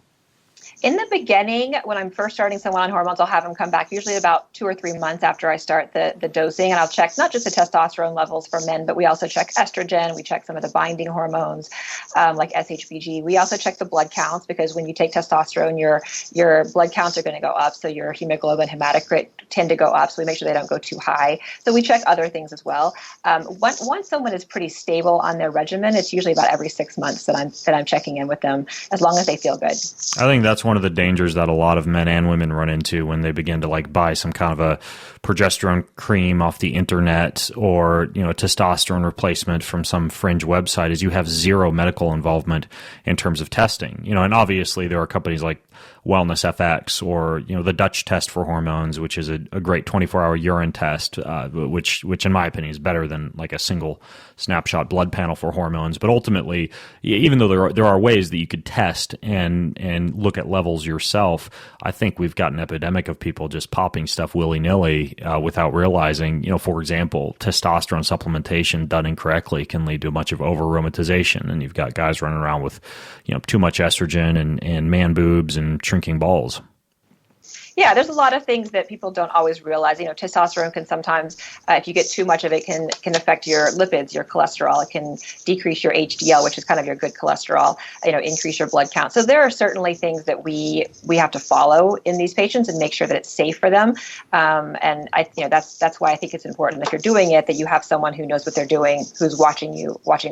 In the beginning, when I'm first starting someone on hormones, I'll have them come back usually about 2 or 3 months after I start the dosing, and I'll check not just the testosterone levels for men, but we also check estrogen. We check some of the binding hormones like SHBG. We also check the blood counts, because when you take testosterone, your blood counts are going to go up, so your hemoglobin, hematocrit tend to go up, so we make sure they don't go too high. So we check other things as well. Once someone is pretty stable on their regimen, it's usually about every 6 months that I'm checking in with them, as long as they feel good. I think that's one of the dangers that a lot of men and women run into when they begin to buy some kind of a progesterone cream off the internet or, a testosterone replacement from some fringe website, is you have zero medical involvement in terms of testing. And obviously there are companies like Wellness FX, or the Dutch test for hormones, which is a great 24-hour urine test, which in my opinion is better than like a single snapshot blood panel for hormones. But ultimately, even though there are ways that you could test and look at levels yourself, I think we've got an epidemic of people just popping stuff willy-nilly without realizing, for example, testosterone supplementation done incorrectly can lead to a bunch of over-aromatization, and you've got guys running around with too much estrogen and man boobs and shrinking balls. Yeah, there's a lot of things that people don't always realize. Testosterone can sometimes, if you get too much of it, can affect your lipids, your cholesterol. It can decrease your HDL, which is kind of your good cholesterol, increase your blood count. So there are certainly things that we have to follow in these patients and make sure that it's safe for them. And that's why I think it's important, if you're doing it, that you have someone who knows what they're doing, who's watching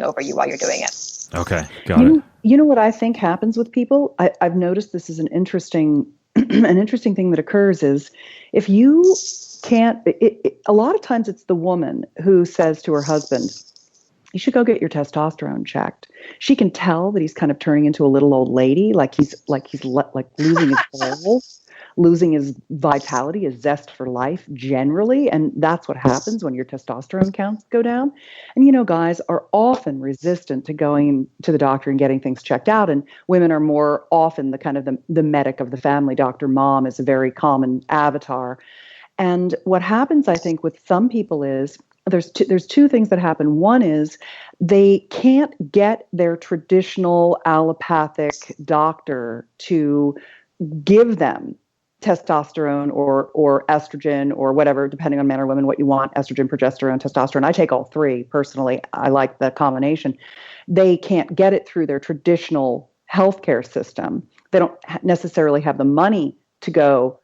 over you while you're doing it. Okay, got it. You know what I think happens with people? I've noticed this is an interesting thing that occurs is if you can't, a lot of times it's the woman who says to her husband, you should go get your testosterone checked. She can tell that he's kind of turning into a little old lady, like he's losing his balls, losing his vitality, his zest for life generally. And that's what happens when your testosterone counts go down. And, guys are often resistant to going to the doctor and getting things checked out. And women are more often the kind of the medic of the family. Dr. Mom is a very common avatar. And what happens, I think, with some people is there's two things that happen. One is they can't get their traditional allopathic doctor to give them testosterone or estrogen or whatever, depending on man or woman, what you want, estrogen, progesterone, testosterone. I take all three personally. I like the combination. They can't get it through their traditional healthcare system. They don't necessarily have the money to go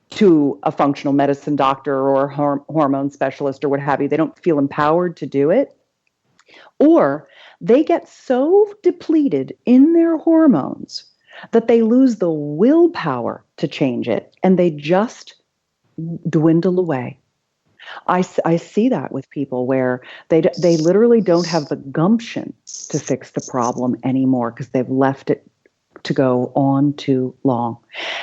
to a functional medicine doctor or hormone specialist or what have you. They don't feel empowered to do it. Or they get so depleted in their hormones that they lose the willpower to change it, and they just dwindle away. I see that with people where they literally don't have the gumption to fix the problem anymore because they've left it to go on too long.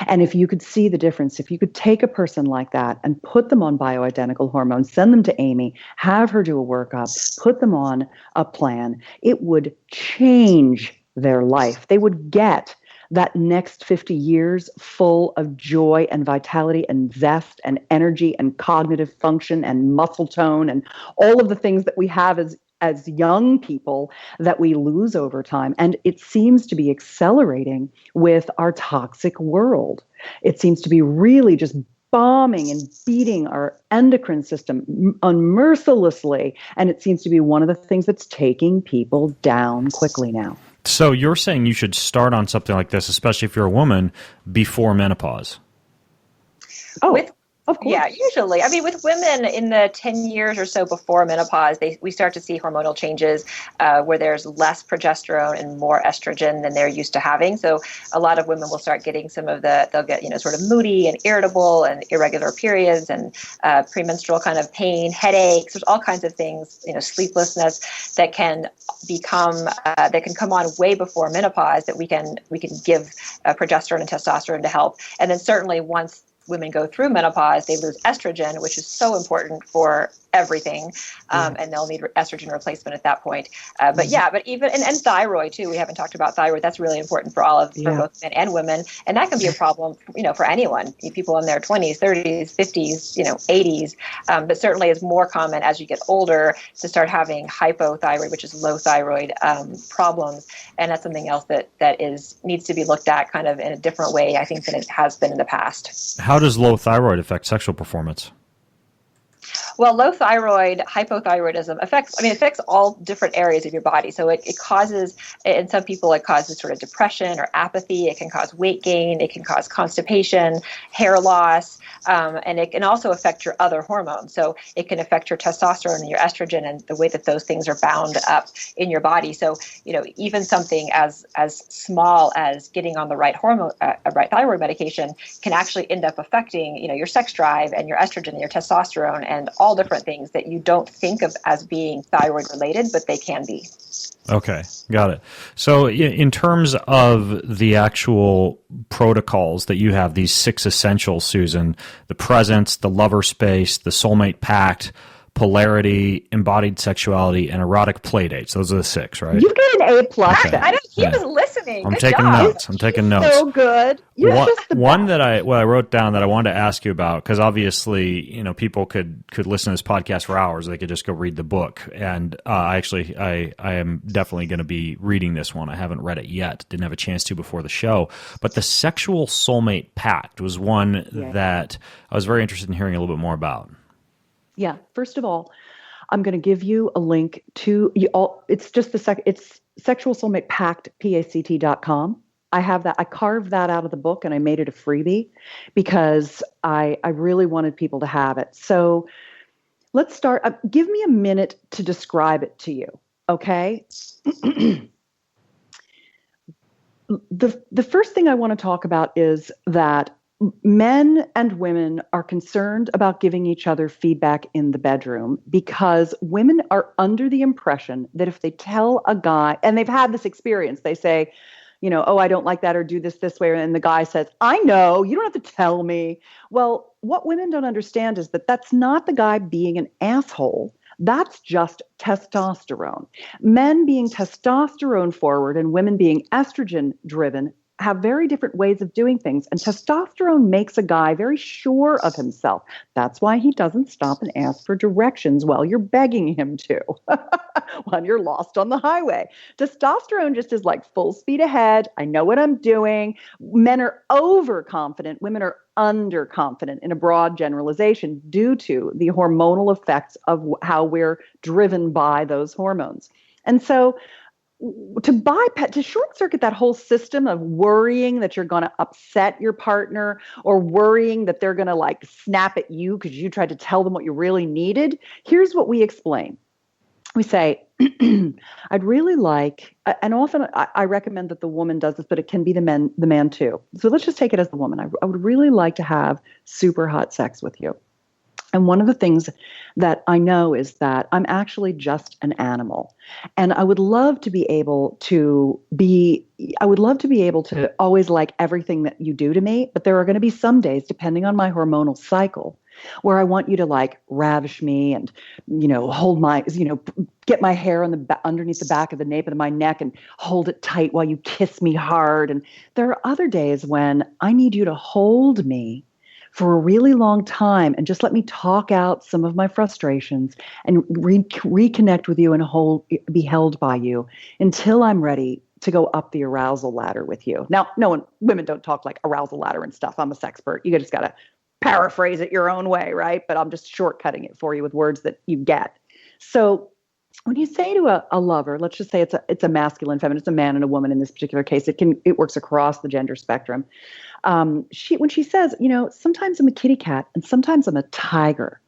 And if you could see the difference, if you could take a person like that and put them on bioidentical hormones, send them to Amy, have her do a workup, put them on a plan, it would change their life. They would get that next 50 years full of joy and vitality and zest and energy and cognitive function and muscle tone and all of the things that we have as young people that we lose over time. And it seems to be accelerating with our toxic world. It seems to be really just bombing and beating our endocrine system unmercilessly. And it seems to be one of the things that's taking people down quickly now. So you're saying you should start on something like this, especially if you're a woman, before menopause? Oh, of course. Yeah, usually. I mean, with women in the 10 years or so before menopause, we start to see hormonal changes where there's less progesterone and more estrogen than they're used to having. So a lot of women will start getting they'll get, sort of moody and irritable and irregular periods and premenstrual kind of pain, headaches. There's all kinds of things, sleeplessness that can come on way before menopause that we can give progesterone and testosterone to help. And then certainly once women go through menopause, they lose estrogen, which is so important for everything, and they'll need estrogen replacement at that point. But even and thyroid too. We haven't talked about thyroid. That's really important for both men and women, and that can be a problem, for anyone. People in their 20s, 30s, 50s, 80s. But certainly is more common as you get older to start having hypothyroid, which is low thyroid problems, and that's something else that needs to be looked at kind of in a different way, I think, than it has been in the past. How does low thyroid affect sexual performance? Well, low thyroid, hypothyroidism affects all different areas of your body. So it causes, in some people, it causes sort of depression or apathy. It can cause weight gain. It can cause constipation, hair loss, and it can also affect your other hormones. So it can affect your testosterone and your estrogen and the way that those things are bound up in your body. So, even something as small as getting on the right hormone, right thyroid medication can actually end up affecting, your sex drive and your estrogen and your testosterone and all different things that you don't think of as being thyroid related, but they can be. Okay, got it. So in terms of the actual protocols that you have, these 6 essentials, Susan, the presence, the lover space, the soulmate pact, polarity, embodied sexuality, and erotic playdates. Those are the 6, right? You get an A+. Okay. He was listening. I'm Good taking job. notes. I'm taking notes. So good. You're just the One best. that I wrote down that I wanted to ask you about, because obviously, people could listen to this podcast for hours. They could just go read the book. And I am definitely going to be reading this one. I haven't read it yet. Didn't have a chance to before the show. But the Sexual Soulmate Pact was one that I was very interested in hearing a little bit more about. Yeah. First of all, I'm going to give you a link to it's just it's Sexual Soulmate Pact, PACT.com. I have that. I carved that out of the book and I made it a freebie because I really wanted people to have it. So let's start. Give me a minute to describe it to you. Okay. The first thing I want to talk about is that men and women are concerned about giving each other feedback in the bedroom because women are under the impression that if they tell a guy, and they've had this experience, they say, oh, I don't like that, or do this way. And the guy says, I know, you don't have to tell me. Well, what women don't understand is that that's not the guy being an asshole. That's just testosterone. Men being testosterone forward and women being estrogen driven have very different ways of doing things. And testosterone makes a guy very sure of himself. That's why he doesn't stop and ask for directions while you're begging him to, when you're lost on the highway. Testosterone just is like full speed ahead. I know what I'm doing. Men are overconfident. Women are underconfident in a broad generalization due to the hormonal effects of how we're driven by those hormones. And so to short circuit that whole system of worrying that you're going to upset your partner or worrying that they're going to like snap at you because you tried to tell them what you really needed, here's what we explain. We say, I'd really like, and often I recommend that the woman does this, but it can be the man too. So let's just take it as the woman. I would really like to have super hot sex with you. And one of the things that I know is that I'm actually just an animal. And I would love to be able to always like everything that you do to me. But there are going to be some days, depending on my hormonal cycle, where I want you to like ravish me and, hold my, get my hair on underneath the back of the nape of my neck and hold it tight while you kiss me hard. And there are other days when I need you to hold me for a really long time and just let me talk out some of my frustrations and reconnect with you and be held by you until I'm ready to go up the arousal ladder with you. Now, women don't talk like arousal ladder and stuff. I'm a sexpert. You just got to paraphrase it your own way, right? But I'm just shortcutting it for you with words that you get. So when you say to a lover, let's just say it's a masculine, feminine, it's a man and a woman in this particular case. It works across the gender spectrum. When she says, sometimes I'm a kitty cat and sometimes I'm a tiger.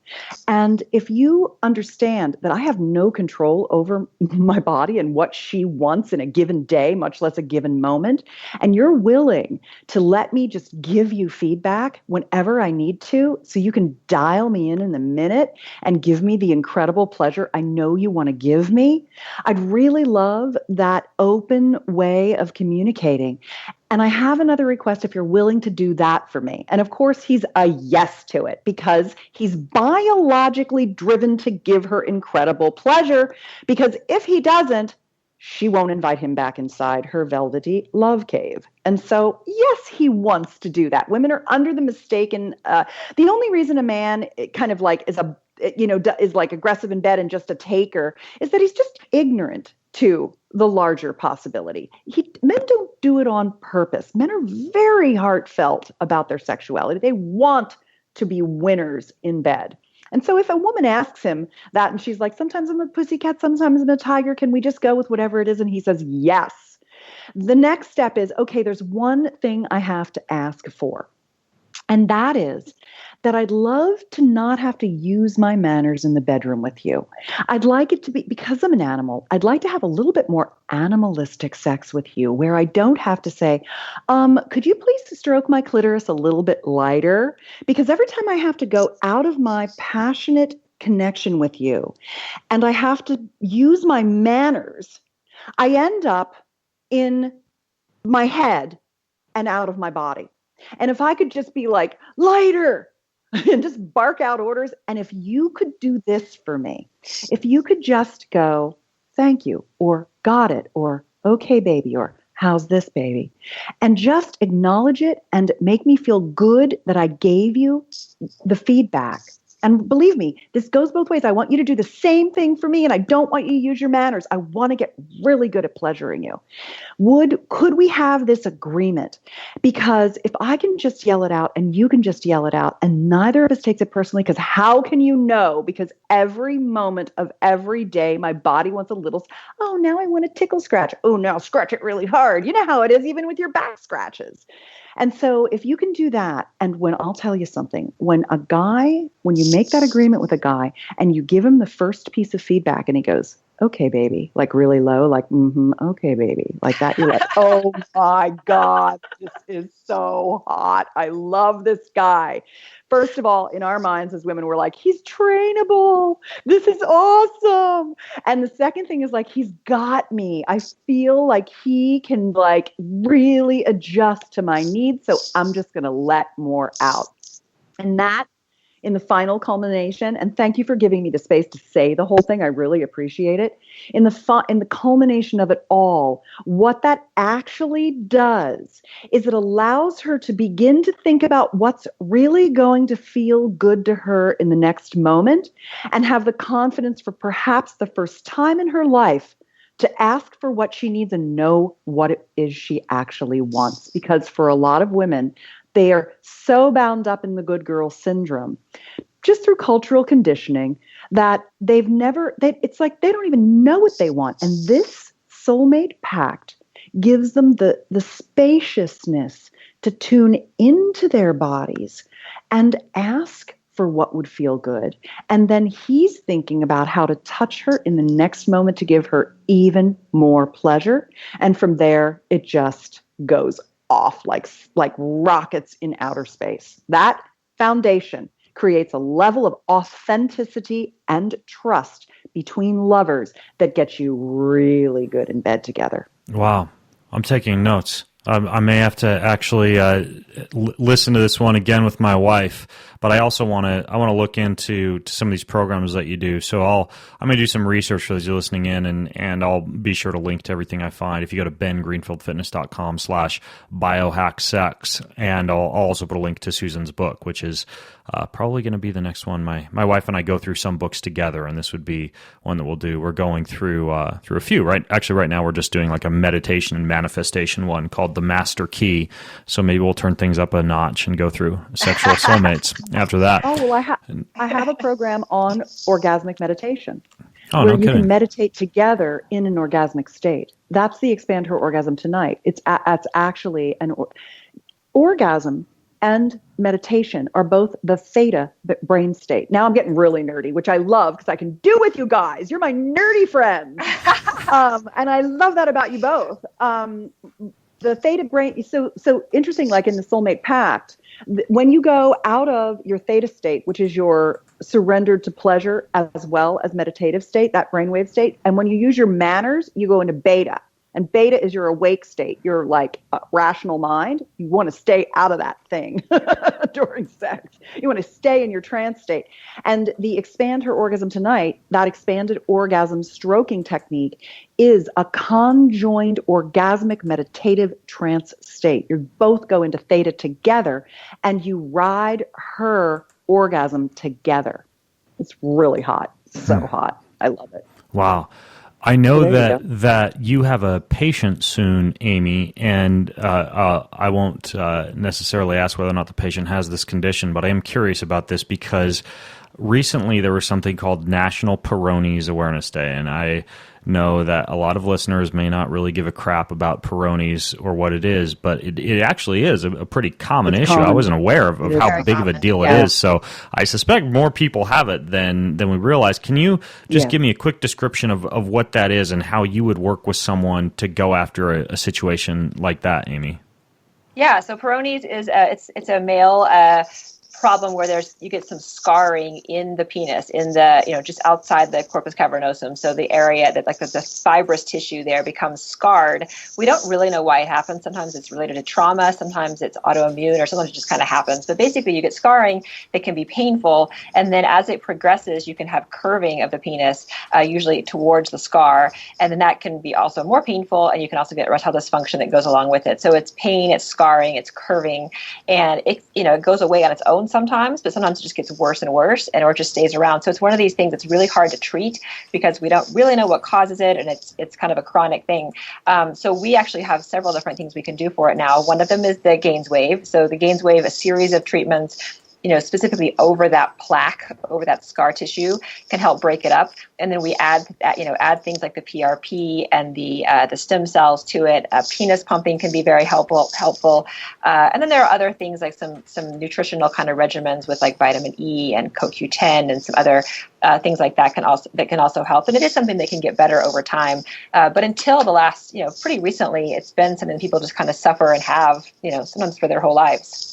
And if you understand that I have no control over my body and what she wants in a given day, much less a given moment, and you're willing to let me just give you feedback whenever I need to, so you can dial me in the minute and give me the incredible pleasure I know you want to give me, I'd really love that open way of communicating. And I have another request if you're willing to do that for me. And of course, he's a yes to it because he's biologically driven to give her incredible pleasure. Because if he doesn't, she won't invite him back inside her velvety love cave. And so, yes, he wants to do that. Women are under the mistaken. The only reason a man kind of like is like aggressive in bed and just a taker is that he's just ignorant to the larger possibility. Men don't do it on purpose. Men are very heartfelt about their sexuality. They want to be winners in bed. And so if a woman asks him that and she's like, sometimes I'm a pussycat, sometimes I'm a tiger, can we just go with whatever it is? And he says, yes. The next step is, okay, there's one thing I have to ask for. And that is that I'd love to not have to use my manners in the bedroom with you. I'd like it to be, because I'm an animal, I'd like to have a little bit more animalistic sex with you where I don't have to say, could you please stroke my clitoris a little bit lighter? Because every time I have to go out of my passionate connection with you and I have to use my manners, I end up in my head and out of my body. And if I could just be like, lighter, and just bark out orders. And if you could do this for me, if you could just go, thank you, or got it, or okay, baby, or how's this, baby? And just acknowledge it and make me feel good that I gave you the feedback. And believe me, this goes both ways. I want you to do the same thing for me, and I don't want you to use your manners. I want to get really good at pleasuring you. Could we have this agreement? Because if I can just yell it out and you can just yell it out and neither of us takes it personally, because how can you know? Because every moment of every day, my body wants a little, oh, now I want to tickle scratch. Oh, now scratch it really hard. You know how it is even with your back scratches. And so if you can do that, and when I'll tell you something, when you make that agreement with a guy and you give him the first piece of feedback and he goes, okay, baby, like really low, like, okay, baby, like that, you're like, oh my God, this is so hot. I love this guy. First of all, in our minds as women, we're like, he's trainable. This is awesome. And the second thing is like, he's got me. I feel like he can like really adjust to my needs. So I'm just going to let more out. And that in the final culmination, and thank you for giving me the space to say the whole thing. I really appreciate it. In the culmination of it all, what that actually does is it allows her to begin to think about what's really going to feel good to her in the next moment and have the confidence for perhaps the first time in her life to ask for what she needs and know what it is she actually wants. Because for a lot of women, they are so bound up in the good girl syndrome, just through cultural conditioning, that it's like they don't even know what they want. And this Soulmate Pact gives them the spaciousness to tune into their bodies and ask for what would feel good. And then he's thinking about how to touch her in the next moment to give her even more pleasure. And from there, it just goes off like rockets in outer space. That foundation creates a level of authenticity and trust between lovers that gets you really good in bed together. Wow. I'm taking notes. I may have to actually listen to this one again with my wife, but I also want to look into some of these programs that you do. So I'm going to do some research for those you listening in, and I'll be sure to link to everything I find. If you go to bengreenfieldfitness.com/biohacksex, and I'll also put a link to Susan's book, which is probably going to be the next one. My wife and I go through some books together, and this would be one that we'll do. We're going through a few, right? Actually, right now we're just doing like a meditation and manifestation one called The Master Key. So maybe we'll turn things up a notch and go through Sexual Soulmates after that. Oh, well, I have a program on orgasmic meditation where you can meditate together in an orgasmic state. That's the Expand Her Orgasm Tonight. It's actually an orgasm and meditation are both the theta brain state. Now I'm getting really nerdy, which I love because I can do with you guys. You're my nerdy friends. And I love that about you both. The theta brain, so interesting, like in the Soulmate Pact, when you go out of your theta state, which is your surrendered to pleasure as well as meditative state, that brainwave state, and when you use your manners, you go into beta. And beta is your awake state, your like rational mind. You want to stay out of that thing during sex. You want to stay in your trance state. And the Expand Her Orgasm Tonight, that expanded orgasm stroking technique, is a conjoined orgasmic meditative trance state. You both go into theta together and you ride her orgasm together. It's really hot. So hot. I love it. Wow. I know that you have a patient soon, Amy, and I won't necessarily ask whether or not the patient has this condition, but I am curious about this because recently there was something called National Peyronie's Awareness Day, and I know that a lot of listeners may not really give a crap about Peyronie's or what it is, but it actually is a pretty common issue. I wasn't aware of how big of a deal it is, so I suspect more people have it than we realize. Can you just give me a quick description of what that is and how you would work with someone to go after a situation like that, Amy? Yeah, so Peyronie's is it's a male problem where you get some scarring in the penis, in the, just outside the corpus cavernosum. So the area that like the fibrous tissue there becomes scarred. We don't really know why it happens. Sometimes it's related to trauma. Sometimes it's autoimmune, or sometimes it just kind of happens. But basically you get scarring that can be painful. And then as it progresses, you can have curving of the penis, usually towards the scar. And then that can be also more painful. And you can also get erectile dysfunction that goes along with it. So it's pain, it's scarring, it's curving, and it goes away on its own sometimes, but sometimes it just gets worse and worse, or it just stays around. So it's one of these things that's really hard to treat because we don't really know what causes it, and it's kind of a chronic thing. So we actually have several different things we can do for it now. One of them is the Gaines Wave. So the Gaines Wave, a series of treatments, specifically over that plaque, over that scar tissue, can help break it up. And then we add things like the PRP and the stem cells to it. Penis pumping can be very helpful. And then there are other things like some nutritional kind of regimens with like vitamin E and CoQ10 and some other things like that can also help. And it is something that can get better over time. But until the last, pretty recently, it's been something people just kind of suffer and have, sometimes for their whole lives.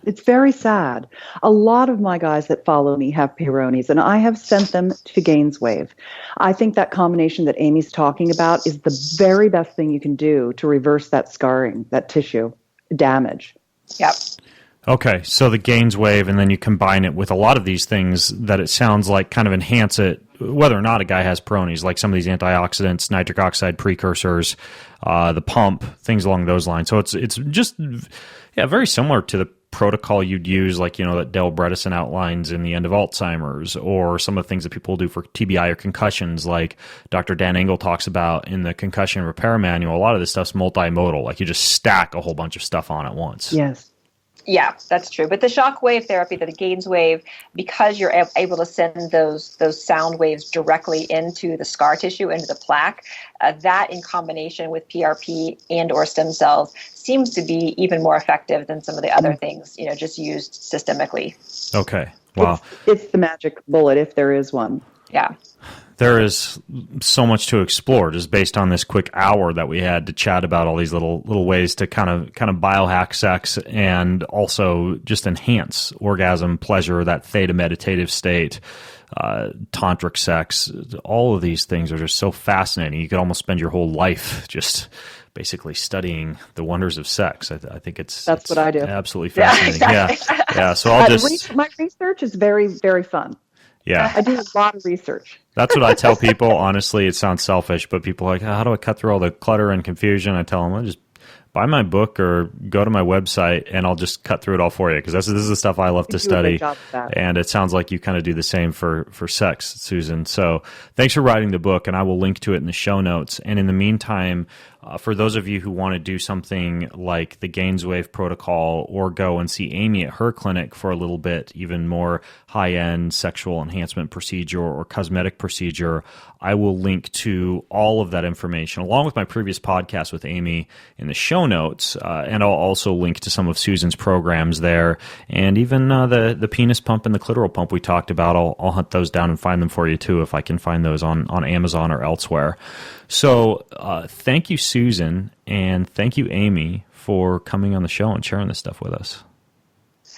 It's very sad. A lot of my guys that follow me have Peyronie's, and I have sent them to Gaines Wave. I think that combination that Amy's talking about is the very best thing you can do to reverse that scarring, that tissue damage. Yep. Okay, so the Gaines Wave, and then you combine it with a lot of these things that it sounds like kind of enhance it, whether or not a guy has Peyronie's, like some of these antioxidants, nitric oxide precursors, the pump, things along those lines. So it's just very similar to the protocol you'd use, like, that Dale Bredesen outlines in The End of Alzheimer's, or some of the things that people do for TBI or concussions, like Dr. Dan Engel talks about in the concussion repair manual. A lot of this stuff's multimodal, like you just stack a whole bunch of stuff on at once. Yes. Yeah, that's true. But the shock wave therapy, the Gaines Wave, because you're able to send those sound waves directly into the scar tissue, into the plaque, that in combination with PRP and or stem cells seems to be even more effective than some of the other things, just used systemically. Okay. Wow. It's the magic bullet if there is one. Yeah. There is so much to explore just based on this quick hour that we had to chat about all these little ways to kind of biohack sex and also just enhance orgasm, pleasure, that theta meditative state, tantric sex. All of these things are just so fascinating. You could almost spend your whole life just basically studying the wonders of sex. I think it's what I do. Absolutely fascinating. Yeah. So I'll just my research is very, very fun. Yeah. I do a lot of research. That's what I tell people. Honestly, it sounds selfish, but people are like, how do I cut through all the clutter and confusion? I tell them, I'll just buy my book or go to my website and I'll just cut through it all for you, because this is the stuff I love to study. And it sounds like you kind of do the same for sex, Susan. So thanks for writing the book, and I will link to it in the show notes. And in the meantime, for those of you who want to do something like the Gaines Wave protocol or go and see Amy at her clinic for a little bit, even more high-end sexual enhancement procedure or cosmetic procedure, I will link to all of that information along with my previous podcast with Amy in the show notes, and I'll also link to some of Susan's programs there, and even the penis pump and the clitoral pump we talked about. I'll hunt those down and find them for you too if I can find those on Amazon or elsewhere. So thank you, Susan, and thank you, Amy, for coming on the show and sharing this stuff with us.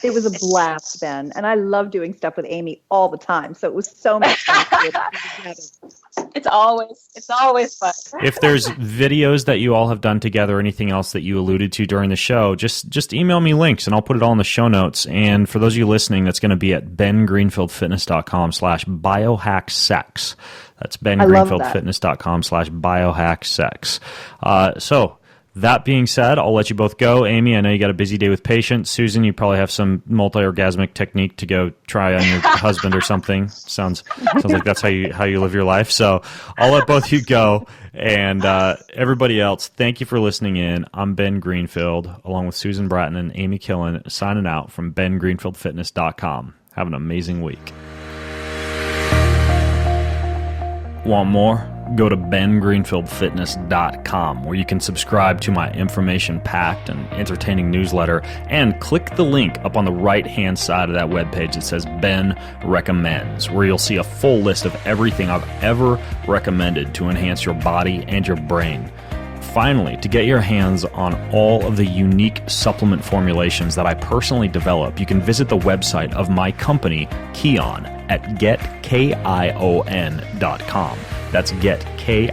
It was a blast, Ben, and I love doing stuff with Amy all the time. So it was so much fun to do it. It's always fun. If there's videos that you all have done together or anything else that you alluded to during the show, just email me links and I'll put it all in the show notes. And for those of you listening, that's going to be at bengreenfieldfitness.com/biohacksex. That's bengreenfieldfitness.com/biohacksex. So that being said, I'll let you both go. Amy, I know you got a busy day with patients. Susan, you probably have some multi-orgasmic technique to go try on your husband or something. Sounds like that's how you live your life. So I'll let both of you go. And everybody else, thank you for listening in. I'm Ben Greenfield, along with Susan Bratton and Amy Killen, signing out from bengreenfieldfitness.com. Have an amazing week. Want more? Go to bengreenfieldfitness.com, where you can subscribe to my information packed and entertaining newsletter, and click the link up on the right-hand side of that webpage that says Ben Recommends, where you'll see a full list of everything I've ever recommended to enhance your body and your brain. finally, to get your hands on all of the unique supplement formulations that I personally develop, you can visit the website of my company, Kion, at getkion.com. That's getkion.com.